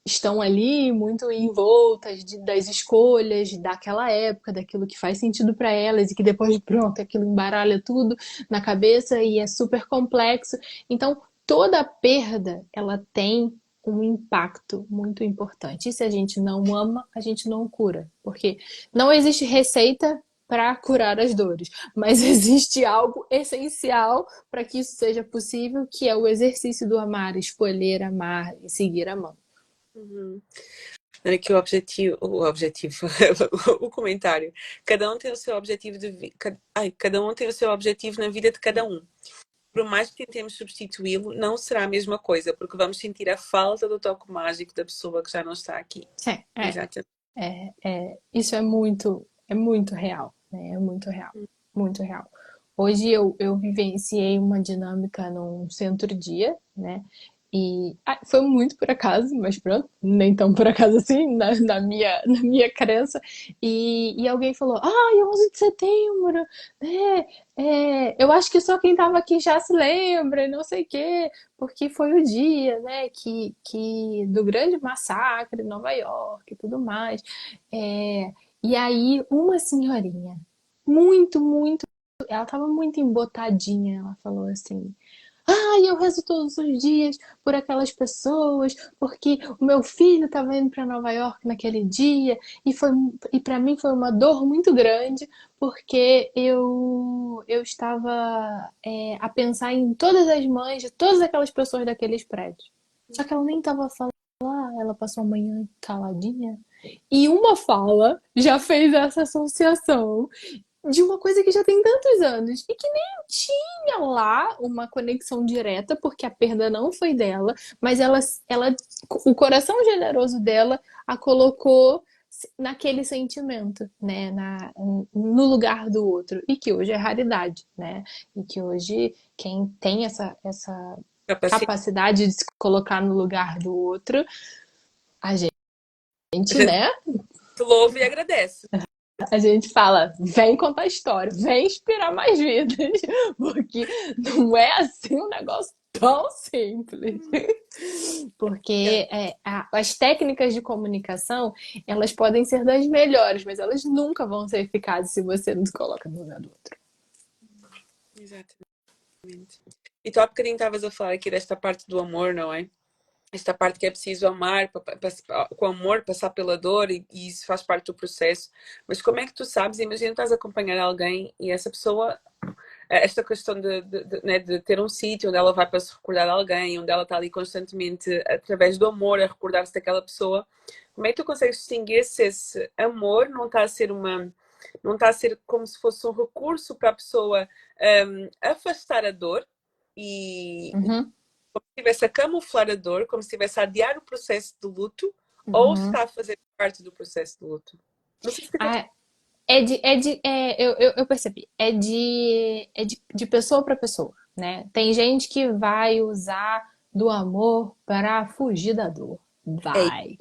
estão ali muito envoltas das escolhas daquela época, daquilo que faz sentido para elas e que depois, pronto, aquilo embaralha tudo na cabeça e é super complexo. Então, toda perda, ela tem um impacto muito importante. E se a gente não ama, a gente não cura, porque não existe receita para curar as dores, mas existe algo essencial para que isso seja possível, que é o exercício do amar, escolher amar e seguir amando. Uhum. Olha aqui o objetivo, o comentário. Cada um tem o seu objetivo cada um tem o seu objetivo na vida de cada um. Por mais que tentemos substituí-lo, não será a mesma coisa, porque vamos sentir a falta do toque mágico da pessoa que já não está aqui. Sim, Exatamente. isso é muito real, né? É muito real, muito real. Hoje eu vivenciei uma dinâmica num centro-dia, né? E foi muito por acaso, mas pronto, nem tão por acaso assim, na minha crença. E alguém falou: ai, 11 de setembro, né? Eu acho que só quem estava aqui já se lembra, e não sei o quê, porque foi o dia, né, do grande massacre em Nova York e tudo mais. E aí, uma senhorinha, muito, ela estava muito embotadinha, ela falou assim: eu rezo todos os dias por aquelas pessoas, porque o meu filho estava indo para Nova York naquele dia e para mim foi uma dor muito grande, porque eu estava a pensar em todas as mães de todas aquelas pessoas daqueles prédios. Só que ela nem estava falando, ela passou a manhã caladinha. E uma fala já fez essa associação de uma coisa que já tem tantos anos e que nem tinha lá uma conexão direta, porque a perda não foi dela, mas o coração generoso dela a colocou naquele sentimento, né, no lugar do outro, e que hoje é raridade, né, e que hoje quem tem essa capacidade de se colocar no lugar do outro, a A gente, gente né, louva e agradece. a gente fala, vem contar história, vem inspirar mais vidas, porque não é assim um negócio tão simples. Porque as técnicas de comunicação, elas podem ser das melhores, mas elas nunca vão ser eficazes se você não se coloca no lugar do outro. Exatamente. E tu há bocadinho estavas a falar aqui desta parte do amor, não é? Esta parte que é preciso amar, com amor, passar pela dor e isso faz parte do processo. Mas como é que tu sabes? Imagina que estás a acompanhar alguém e essa pessoa, esta questão né, de ter um sítio onde ela vai para se recordar de alguém, onde ela está ali constantemente, através do amor, a recordar-se daquela pessoa. Como é que tu consegues distinguir se esse amor não está a ser não está a ser como se fosse um recurso para a pessoa afastar a dor e Uhum, como se estivesse a camuflar a dor, como se estivesse a adiar o processo de luto, ou se uhum. está a fazer parte do processo de luto? Não sei se ficou Ah, eu percebi. De pessoa para pessoa, né? Tem gente que vai usar do amor para fugir da dor. é,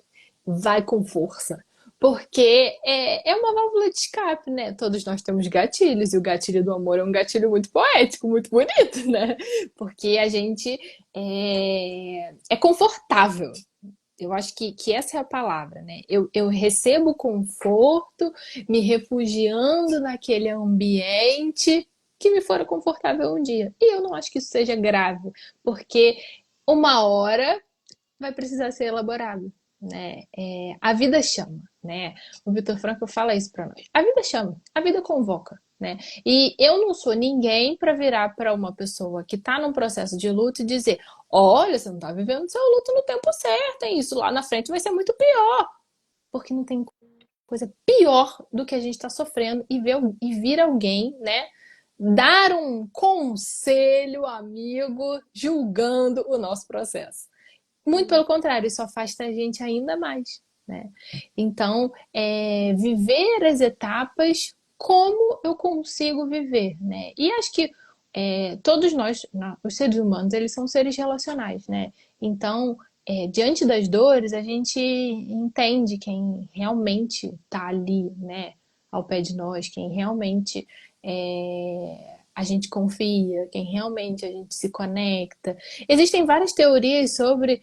Vai com força. Porque é uma válvula de escape, né? Todos nós temos gatilhos, e o gatilho do amor é um gatilho muito poético, muito bonito, né? Porque a gente é confortável. Eu acho que essa é a palavra, né? Eu recebo conforto me refugiando naquele ambiente que me fora confortável um dia. E eu não acho que isso seja grave, porque uma hora vai precisar ser elaborado, né? A vida chama, né? O Vitor Frankl fala isso para nós. A vida chama, a vida convoca, né? E eu não sou ninguém para virar para uma pessoa que está num processo de luto e dizer: olha, você não está vivendo seu luto no tempo certo, hein? Isso lá na frente vai ser muito pior, porque não tem coisa pior do que a gente está sofrendo e vir alguém, né? Dar um conselho amigo julgando o nosso processo. Muito pelo contrário, isso afasta a gente ainda mais, né? Então, viver as etapas como eu consigo viver, né? E acho que todos nós, os seres humanos, eles são seres relacionais, né? Então, diante das dores, a gente entende quem realmente está ali, né? Ao pé de nós, quem realmente a gente confia, quem realmente a gente se conecta. Existem várias teorias sobre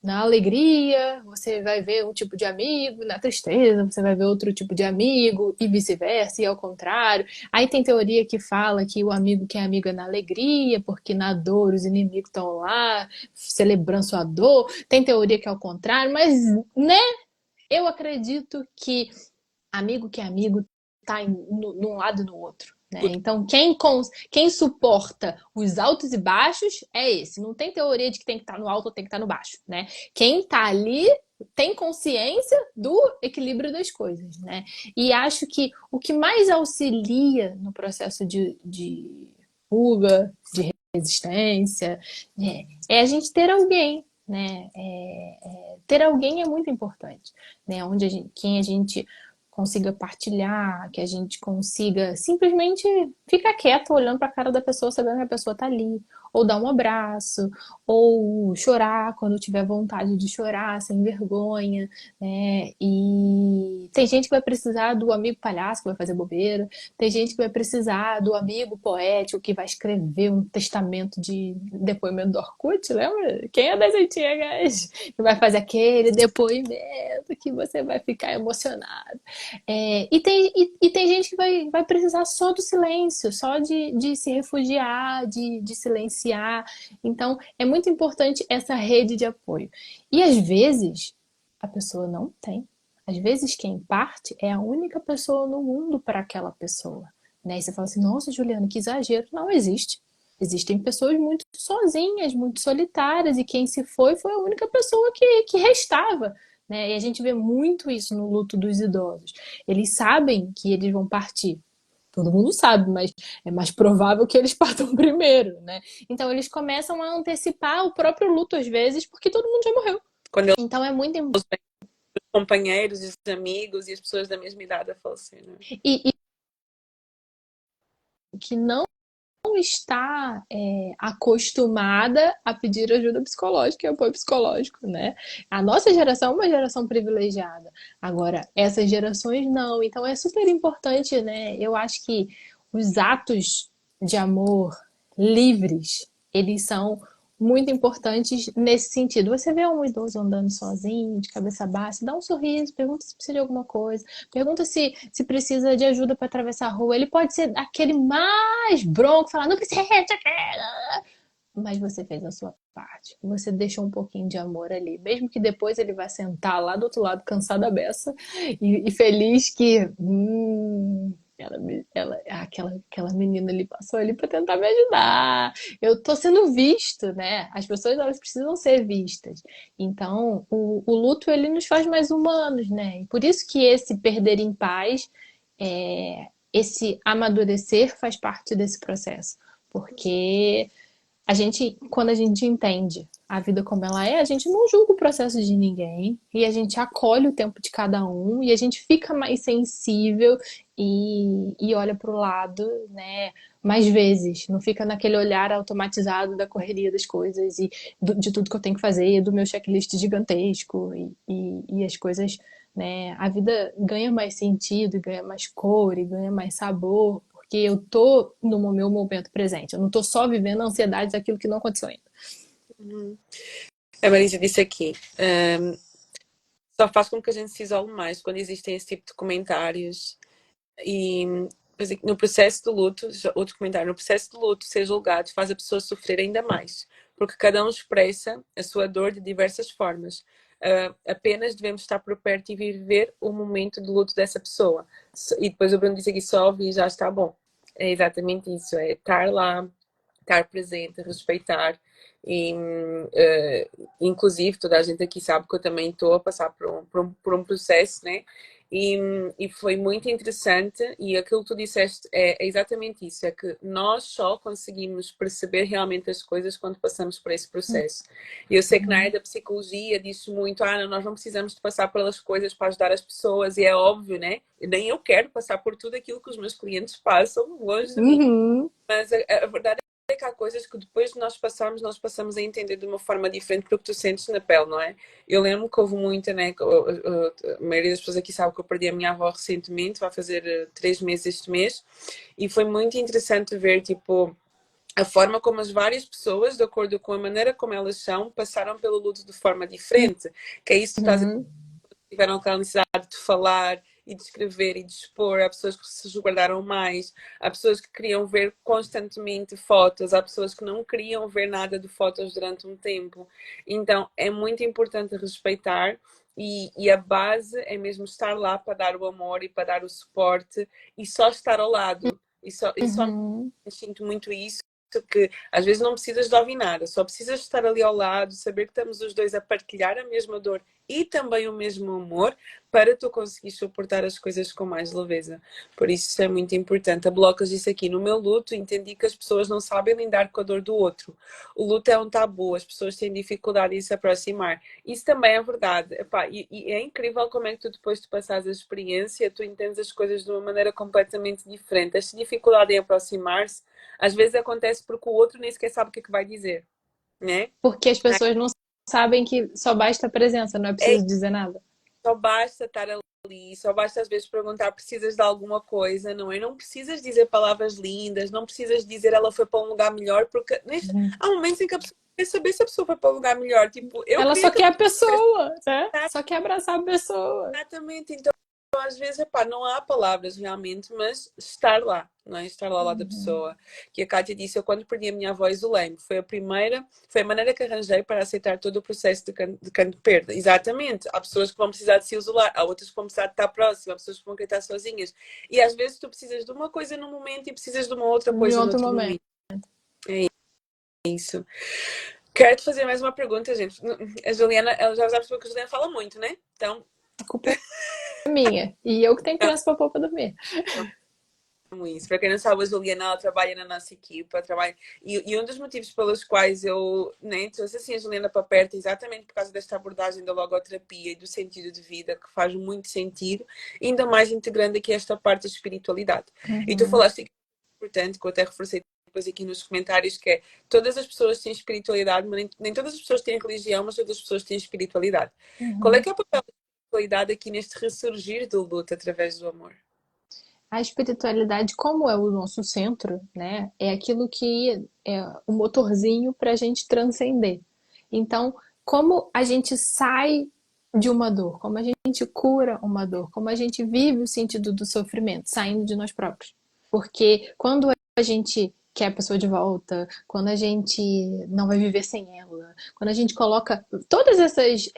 na alegria, você vai ver um tipo de amigo, na tristeza, você vai ver outro tipo de amigo, e vice-versa, e ao contrário. Aí tem teoria que fala que o amigo que é amigo é na alegria, porque na dor os inimigos estão lá celebrando sua dor. Tem teoria que é ao contrário, mas, né? Eu acredito que amigo que é amigo tá num lado e no outro. Né? Então, quem suporta os altos e baixos é esse. Não tem teoria de que tem que estar no alto ou tem que estar no baixo. Né? Quem está ali tem consciência do equilíbrio das coisas. Né? E acho que o que mais auxilia no processo de fuga, de resistência, é a gente ter alguém. Né? Ter alguém é muito importante. Né? Onde quem a gente consiga partilhar, que a gente consiga simplesmente ficar quieto olhando para a cara da pessoa, sabendo que a pessoa tá ali, ou dar um abraço, ou chorar quando tiver vontade de chorar, sem vergonha, né? E tem gente que vai precisar do amigo palhaço que vai fazer bobeira, tem gente que vai precisar do amigo poético que vai escrever um testamento de depoimento do Orkut, lembra? Quem é das antigas? Que vai fazer aquele depoimento que você vai ficar emocionado. E tem gente que vai precisar só do silêncio, só de se refugiar, de silenciar. Então, é muito importante essa rede de apoio. E às vezes, a pessoa não tem. Às vezes, quem parte é a única pessoa no mundo para aquela pessoa. Né? E você fala assim: nossa, Juliana, que exagero. Não existe. Existem pessoas muito sozinhas, muito solitárias, e quem se foi a única pessoa que restava. Né? E a gente vê muito isso no luto dos idosos. Eles sabem que eles vão partir. Todo mundo sabe, mas é mais provável que eles partam primeiro, né? Então eles começam a antecipar o próprio luto às vezes, porque todo mundo já morreu. quando eles Então é muito os companheiros, os amigos e as pessoas da mesma idade a falecer, não é? e que não está acostumada a pedir ajuda psicológica e apoio psicológico, né? A nossa geração é uma geração privilegiada. Agora, essas gerações não. Então é super importante, né? Eu acho que os atos de amor livres, eles são muito importantes nesse sentido. Você vê um idoso andando sozinho, de cabeça baixa, dá um sorriso, pergunta se precisa de alguma coisa, pergunta se precisa de ajuda para atravessar a rua. Ele pode ser aquele mais bronco, falar, não precisa, mas você fez a sua parte. Você deixou um pouquinho de amor ali. Mesmo que depois ele vai sentar lá do outro lado, cansado da beça, e feliz que. Aquela menina ali passou ali para tentar me ajudar. Eu tô sendo visto, né? As pessoas elas precisam ser vistas. Então, o luto ele nos faz mais humanos, né? E por isso que esse perder em paz, esse amadurecer faz parte desse processo. Porque quando a gente entende a vida como ela é, a gente não julga o processo de ninguém e a gente acolhe o tempo de cada um e a gente fica mais sensível e olha para o lado, né, mais vezes. Não fica naquele olhar automatizado da correria das coisas e de tudo que eu tenho que fazer, do meu checklist gigantesco e as coisas, né, a vida ganha mais sentido, e ganha mais cor e ganha mais sabor porque eu tô no meu momento presente. Eu não tô só vivendo a ansiedade daquilo que não aconteceu ainda. A Marisa disse aqui, só faz com que a gente se isole mais quando existem esse tipo de comentários e no processo do luto, outro comentário, no processo do luto, ser julgado faz a pessoa sofrer ainda mais, porque cada um expressa a sua dor de diversas formas. Apenas devemos estar por perto e viver o momento do luto dessa pessoa. E depois o Bruno disse aqui, só ouvir e já está bom. É exatamente isso, é estar lá, estar presente, respeitar e inclusive toda a gente aqui sabe que eu também estou a passar por um processo, né? E foi muito interessante e aquilo que tu disseste é exatamente isso, é que nós só conseguimos perceber realmente as coisas quando passamos por esse processo. E eu sei que na área da psicologia diz muito, não, nós não precisamos de passar pelas coisas para ajudar as pessoas e é óbvio, né? Nem eu quero passar por tudo aquilo que os meus clientes passam longe de mim. Mas a verdade é que há coisas que depois de nós passamos a entender de uma forma diferente porque tu sentes na pele, não é? Eu lembro que houve muita, né? A maioria das pessoas aqui sabe que eu perdi a minha avó recentemente, vai fazer 3 meses este mês, e foi muito interessante ver, tipo, a forma como as várias pessoas, de acordo com a maneira como elas são, passaram pelo luto de forma diferente. Que é isso que tu estás a tiveram aquela necessidade de falar e de escrever e de expor. Há pessoas que se resguardaram mais, há pessoas que queriam ver constantemente fotos, há pessoas que não queriam ver nada de fotos durante um tempo. Então é muito importante respeitar e a base é mesmo estar lá para dar o amor e para dar o suporte e só estar ao lado. E só sinto muito isso que às vezes não precisas de ouvir nada, só precisas estar ali ao lado, saber que estamos os dois a partilhar a mesma dor e também o mesmo amor para tu conseguir suportar as coisas com mais leveza. Por isso é muito importante. A Blocas disse aqui, no meu luto entendi que as pessoas não sabem lidar com a dor do outro. O luto é um tabu, as pessoas têm dificuldade em se aproximar. Isso também é verdade. Epá, e é incrível como é que tu depois de passares a experiência, tu entendes as coisas de uma maneira completamente diferente. Esta dificuldade em aproximar-se às vezes acontece porque o outro nem sequer sabe o que é que vai dizer, né? Porque as pessoas não sabem que só basta a presença, não é É, preciso dizer nada. só basta estar ali, só basta às vezes perguntar, precisas de alguma coisa, não é? Não precisas dizer palavras lindas, não precisas dizer ela foi para um lugar melhor, porque há momentos em que a pessoa quer saber se a pessoa foi para um lugar melhor. Tipo, eu Ela queria só que a quer a pessoa pessoa, né? tivesse Só quer abraçar a pessoa. exatamente. Então, às vezes, epá, não há palavras realmente, mas estar lá, não é? Estar lá ao lado da pessoa. Que a Kátia disse, eu quando perdi a minha avó isolei-me. Foi a maneira que arranjei para aceitar todo o processo de perda. Exatamente. Há pessoas que vão precisar de se isolar, há outras que vão precisar de estar próximas, há pessoas que vão querer estar sozinhas. E às vezes tu precisas de uma coisa num momento e precisas de uma outra Em coisa outro noutro momento. momento. É isso. Quero te fazer mais uma pergunta, gente. A Juliana, ela já sabe que a Juliana fala muito, né? Então, A culpa é minha. E eu que tenho criança para dormir. isso. Para quem não sabe, a Juliana ela trabalha na nossa equipa, e um dos motivos pelos quais eu trouxe assim a Juliana para perto, exatamente por causa desta abordagem da logoterapia e do sentido de vida, que faz muito sentido, ainda mais integrando aqui esta parte da espiritualidade. E tu falaste que é importante, que eu até reforcei depois aqui nos comentários, que é todas as pessoas têm espiritualidade, mas nem todas as pessoas têm religião, mas todas as pessoas têm espiritualidade. Qual é que é o papel da espiritualidade aqui neste ressurgir do luto através do amor? A espiritualidade, como é o nosso centro, né? É aquilo que é o motorzinho para a gente transcender. Então, como a gente sai de uma dor, como a gente cura uma dor, como a gente vive o sentido do sofrimento, saindo de nós próprios. Porque quando a gente quer a pessoa de volta, quando a gente não vai viver sem ela, quando a gente coloca todas essas,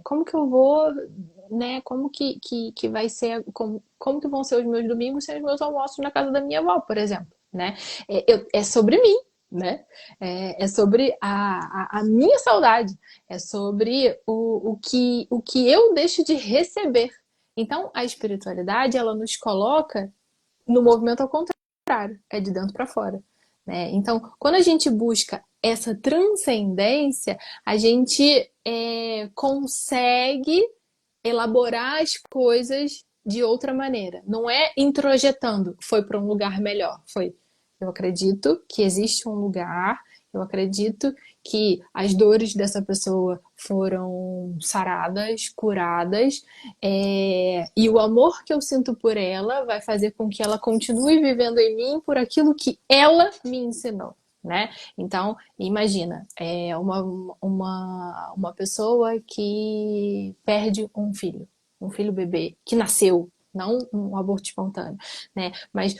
como que eu vou, né? Como que vai ser, como que vão ser os meus domingos sem os meus almoços na casa da minha avó, por exemplo, né? É sobre mim, né? É sobre a minha saudade, é sobre o que eu deixo de receber. Então, a espiritualidade, ela nos coloca no movimento ao contrário, é de dentro para fora, né? Então, quando a gente busca essa transcendência, a gente consegue elaborar as coisas de outra maneira. Não é introjetando, foi para um lugar melhor. Foi, eu acredito que existe um lugar, eu acredito que as dores dessa pessoa foram saradas, curadas, e o amor que eu sinto por ela vai fazer com que ela continue vivendo em mim por aquilo que ela me ensinou. Né? Então, imagina, uma pessoa que perde um filho bebê, que nasceu, não um aborto espontâneo, né? Mas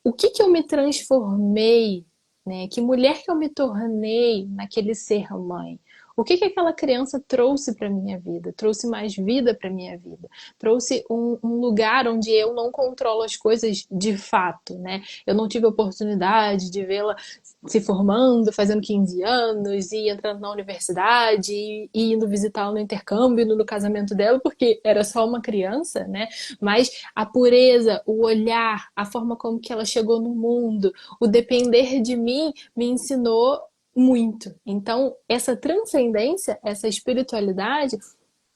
o que eu me transformei, né? Que mulher que eu me tornei naquele ser mãe? O que aquela criança trouxe para minha vida? Trouxe mais vida para minha vida. Trouxe um lugar onde eu não controlo as coisas de fato, né? Eu não tive a oportunidade de vê-la se formando, fazendo 15 anos, e entrando na universidade, e indo visitá-la no intercâmbio, indo no casamento dela, porque era só uma criança, né? Mas a pureza, o olhar, a forma como que ela chegou no mundo, o depender de mim, me ensinou muito. Então, essa transcendência, essa espiritualidade,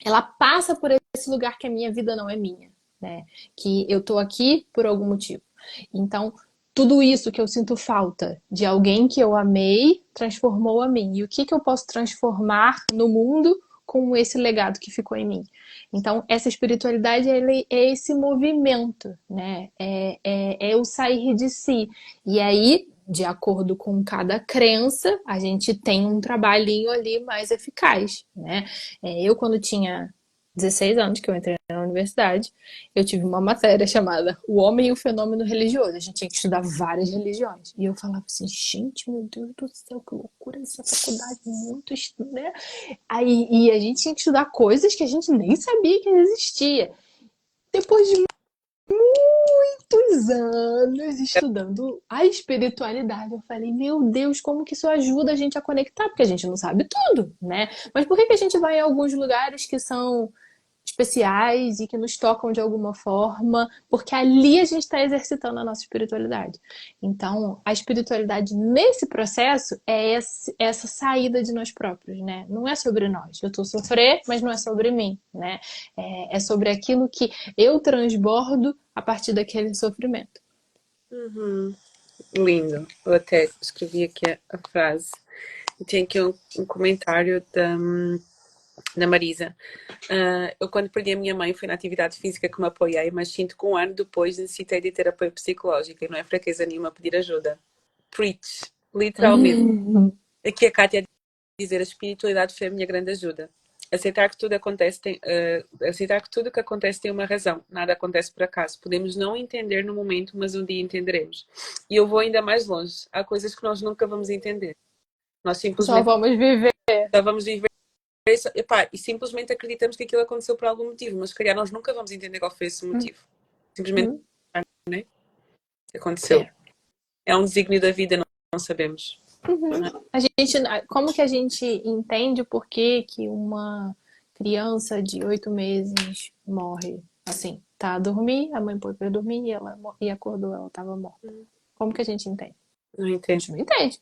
ela passa por esse lugar que a minha vida não é minha, né? Que eu tô aqui por algum motivo. Então, tudo isso que eu sinto falta de alguém que eu amei transformou a mim. E o que eu posso transformar no mundo com esse legado que ficou em mim? Então, essa espiritualidade é esse movimento, né? É o sair de si. E aí, de acordo com cada crença, a gente tem um trabalhinho ali mais eficaz, né? Eu, quando tinha 16 anos, que eu entrei na universidade, eu tive uma matéria chamada O Homem e o Fenômeno Religioso. A gente tinha que estudar várias religiões. E eu falava assim, gente, meu Deus do céu, que loucura essa faculdade, muito estudo, né? Aí, e a gente tinha que estudar coisas que a gente nem sabia que existia. Depois de muitos anos estudando a espiritualidade, eu falei, meu Deus, como que isso ajuda a gente a conectar? Porque a gente não sabe tudo, né? Mas por que a gente vai em alguns lugares que são especiais e que nos tocam de alguma forma? Porque ali a gente está exercitando a nossa espiritualidade. Então, a espiritualidade nesse processo é essa saída de nós próprios, né? Não é sobre nós. Eu estou sofrendo, mas não é sobre mim, né? É sobre aquilo que eu transbordo a partir daquele sofrimento. Uhum. Lindo. Eu até escrevi aqui a frase. E tem aqui um comentário da Marisa. Eu, quando perdi a minha mãe, foi na atividade física que me apoiei, mas sinto que um ano depois necessitei de ter apoio psicológico e não é fraqueza nenhuma pedir ajuda. Preach. Literalmente. Aqui a Kátia dizer a espiritualidade foi a minha grande ajuda. Aceitar que tudo acontece aceitar que tudo que acontece tem uma razão. Nada acontece por acaso. Podemos não entender no momento, mas um dia entenderemos. E eu vou ainda mais longe. Há coisas que nós nunca vamos entender. Nós Só simplesmente vamos viver. só vamos viver epá, e simplesmente acreditamos que aquilo aconteceu por algum motivo, mas se calhar nós nunca vamos entender qual foi esse motivo. Simplesmente, Uhum. né? Aconteceu. É. É um desígnio da vida, não sabemos. Uhum. A gente, como que a gente entende por que que uma criança de 8 meses morre assim? Tá a dormir, a mãe pôs pra dormir e acordou, ela tava morta. Como que a gente entende? Não A entendo. gente não entende.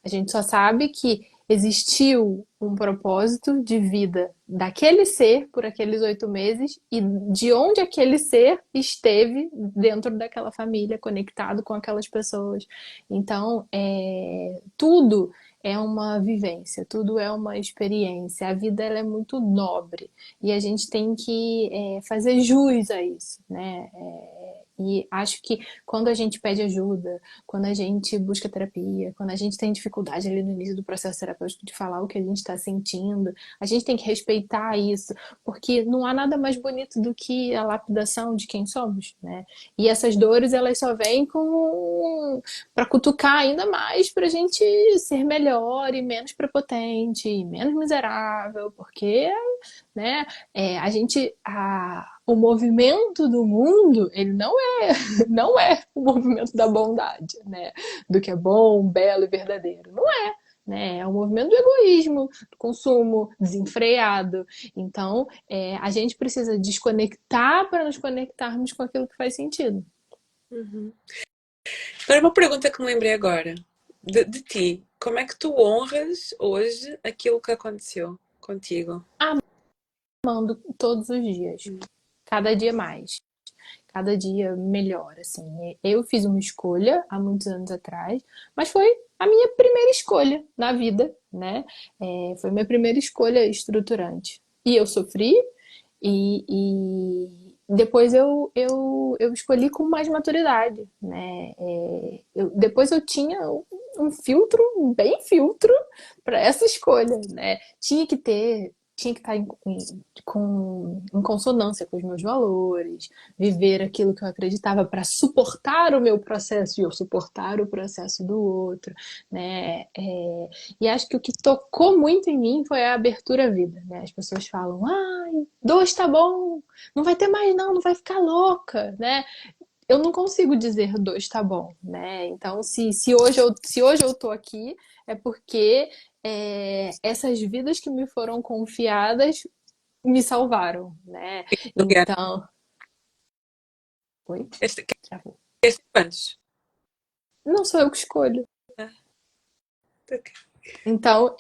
A gente só sabe que existiu um propósito de vida daquele ser por aqueles 8 meses e de onde aquele ser esteve dentro daquela família, conectado com aquelas pessoas. Então, tudo é uma vivência, tudo é uma experiência. A vida ela é muito nobre e a gente tem que fazer jus a isso, né? E acho que quando a gente pede ajuda, quando a gente busca terapia, quando a gente tem dificuldade ali no início do processo terapêutico de falar o que a gente está sentindo, a gente tem que respeitar isso, porque não há nada mais bonito do que a lapidação de quem somos, né? E essas dores, elas só vêm com para cutucar ainda mais para a gente ser melhor e menos prepotente, e menos miserável, porque, né, o movimento do mundo, ele não é o movimento da bondade, né? Do que é bom, belo e verdadeiro. Não é. Né? É o movimento do egoísmo, do consumo desenfreado. Então, a gente precisa desconectar para nos conectarmos com aquilo que faz sentido. Uhum. Agora, uma pergunta que me lembrei agora. De ti, como é que tu honras hoje aquilo que aconteceu contigo? Amando todos os dias, cada dia mais, cada dia melhor, assim. Eu fiz uma escolha há muitos anos atrás, mas foi a minha primeira escolha na vida, né? Foi minha primeira escolha estruturante. E eu sofri, e depois eu escolhi com mais maturidade, né? Depois eu tinha um filtro, bem filtro, para essa escolha, né? Tinha que estar em consonância com os meus valores, viver aquilo que eu acreditava para suportar o meu processo e eu suportar o processo do outro, né? E acho que o que tocou muito em mim foi a abertura à vida, né? As pessoas falam, ai, 2 tá bom, não vai ter mais não, não vai ficar louca, né? Eu não consigo dizer 2 tá bom, né? Então, se hoje eu tô aqui, é porque essas vidas que me foram confiadas me salvaram, né? Então, oi? Travou. Este quantos? Não sou eu que escolho. Ah, ok. Então,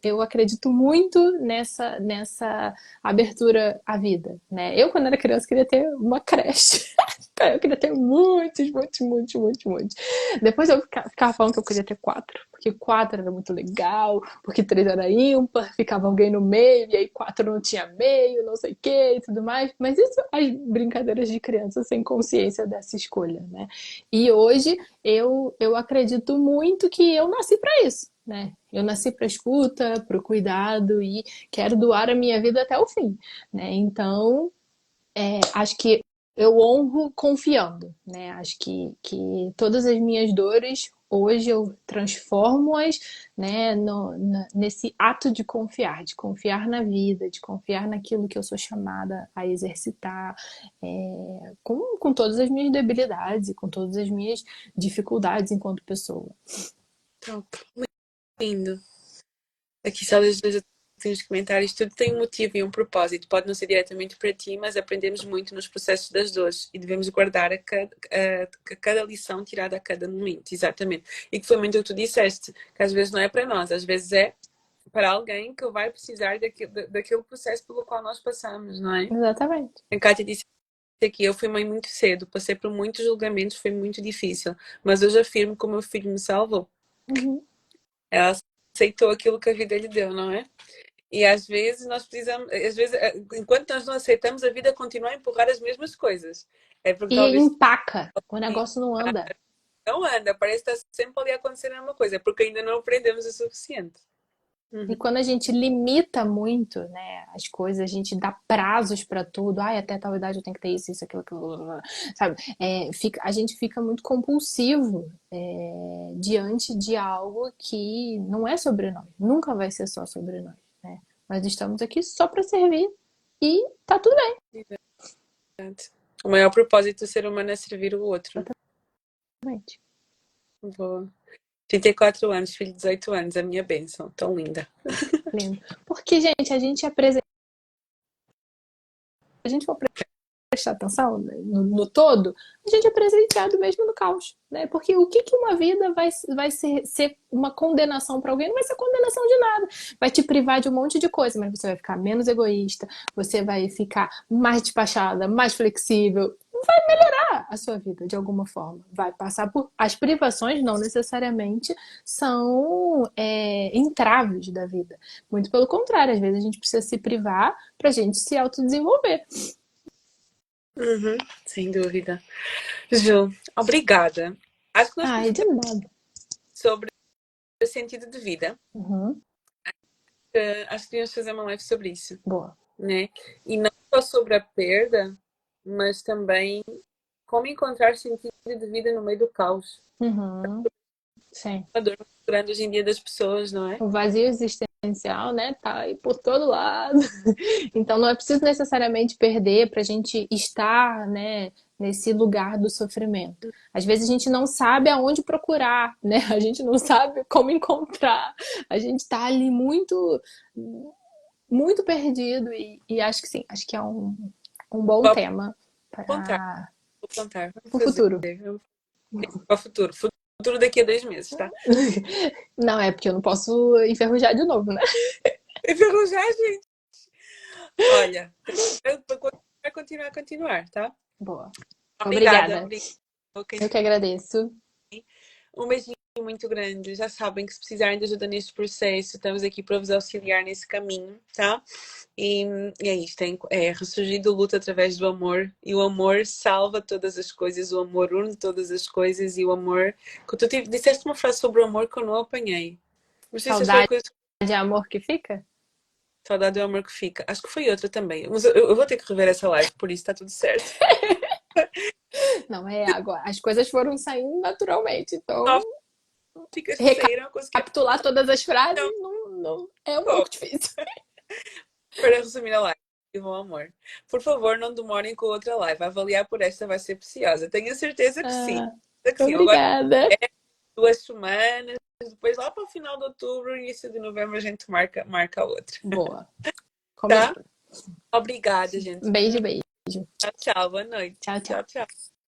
eu acredito muito nessa abertura à vida, né? Eu, quando era criança, queria ter uma creche. Eu queria ter muitos, muitos, muitos, muitos, muitos. Depois eu ficava falando que eu queria ter 4, porque 4 era muito legal, porque 3 era ímpar, ficava alguém no meio, e aí 4 não tinha meio, não sei o que e tudo mais. Mas isso, as brincadeiras de criança sem consciência dessa escolha, né? E hoje eu acredito muito que eu nasci para isso, né? Eu nasci para escuta, para o cuidado e quero doar a minha vida até o fim, né? Então, acho que eu honro confiando, né? Acho que todas as minhas dores hoje eu transformo-as, né, nesse ato de confiar na vida, de confiar naquilo que eu sou chamada a exercitar, com todas as minhas debilidades e com todas as minhas dificuldades enquanto pessoa. Top. Lindo. Aqui só das duas últimos comentários, tudo tem um motivo e um propósito. Pode não ser diretamente para ti, mas aprendemos muito nos processos das dores e devemos guardar cada lição tirada a cada momento. Exatamente. E que foi muito o que tu disseste, que às vezes não é para nós, às vezes é para alguém que vai precisar daquele processo pelo qual nós passamos, não é? Exatamente. A Kátia disse aqui, eu fui mãe muito cedo, passei por muitos julgamentos, foi muito difícil, mas hoje afirmo que o meu filho me salvou. Uhum. Ela aceitou aquilo que a vida lhe deu, não é? E às vezes nós precisamos, às vezes, enquanto nós não aceitamos, a vida continua a empurrar as mesmas coisas. É porque E talvez empaca, o negócio não anda. não anda, parece que está sempre ali a acontecer a mesma coisa, é porque ainda não aprendemos o suficiente. E Uhum. quando a gente limita muito, né, as coisas, a gente dá prazos para tudo. Ai, até tal idade eu tenho que ter isso, aquilo, sabe? A gente fica muito compulsivo diante de algo que não é sobre nós. Nunca vai ser só sobre nós, né? Nós estamos aqui só para servir e tá tudo bem. O maior propósito do ser humano é servir o outro. Exatamente. Boa. 34 anos, filho de 18 anos, a minha bênção, tão linda. Lindo. Porque, gente, a gente for prestar atenção, né, no todo, a gente é presenciado mesmo no caos, né? Porque o que uma vida vai ser uma condenação para alguém? Não vai ser condenação de nada. Vai te privar de um monte de coisa, mas você vai ficar menos egoísta, você vai ficar mais despachada, mais flexível, vai melhorar a sua vida de alguma forma. Vai passar por... As privações não necessariamente são entraves da vida. Muito pelo contrário, às vezes a gente precisa se privar para a gente se autodesenvolver. Uhum, sem dúvida. Ju, obrigada. Acho que nós Ai, de conversamos nada. sobre o sentido de vida. Uhum. Acho que devíamos fazer uma live sobre isso, Boa. né? E não só sobre a perda, mas também como encontrar sentido de vida no meio do caos. Uhum. Sim. A dor muito grande hoje em dia das pessoas, não é? O vazio existencial, né, tá aí por todo lado. Então não é preciso necessariamente perder para a gente estar, né, nesse lugar do sofrimento. Às vezes a gente não sabe aonde procurar, né? A gente não sabe como encontrar. A gente tá ali muito perdido e acho que sim, acho que é um bom Vou tema contar, para vou contar. Vamos o fazer. futuro. Para o futuro. Futuro daqui a 2 meses, tá? Não é porque eu não posso enferrujar de novo, né? Enferrujar, gente. Olha, vai continuar, tá? Boa. Obrigada, Obrigada. obrigada. Ok. Eu que agradeço. Um beijinho muito grande. Já sabem que se precisarem de ajuda neste processo, estamos aqui para vos auxiliar nesse caminho, tá? E, e é isto, é ressurgir do luto através do amor. E o amor salva todas as coisas, o amor une todas as coisas e o amor. Quando tu disseste uma frase sobre o amor que eu não apanhei. Não sei se esta foi a Saudade coisa. é amor que fica? Saudade é o amor que fica. Acho que foi outra também. Mas eu vou ter que rever essa live, por isso está tudo certo. Não, é agora. As coisas foram saindo naturalmente. Então, Não, fica cheia, não consegui. recapitular todas as frases Não, não é um oh, pouco difícil. para resumir a live. E bom amor. Por favor, não demorem com outra live. Avaliar por esta vai ser preciosa. Tenho a certeza que sim. Ah, Que sim. Agora obrigada. 2 semanas, depois lá para o final de outubro, início de novembro, a gente marca outra. Boa. Tá? Combinado. Obrigada, gente. Beijo, beijo. Tchau, tchau. Boa noite. Tchau, Tchau, tchau. tchau.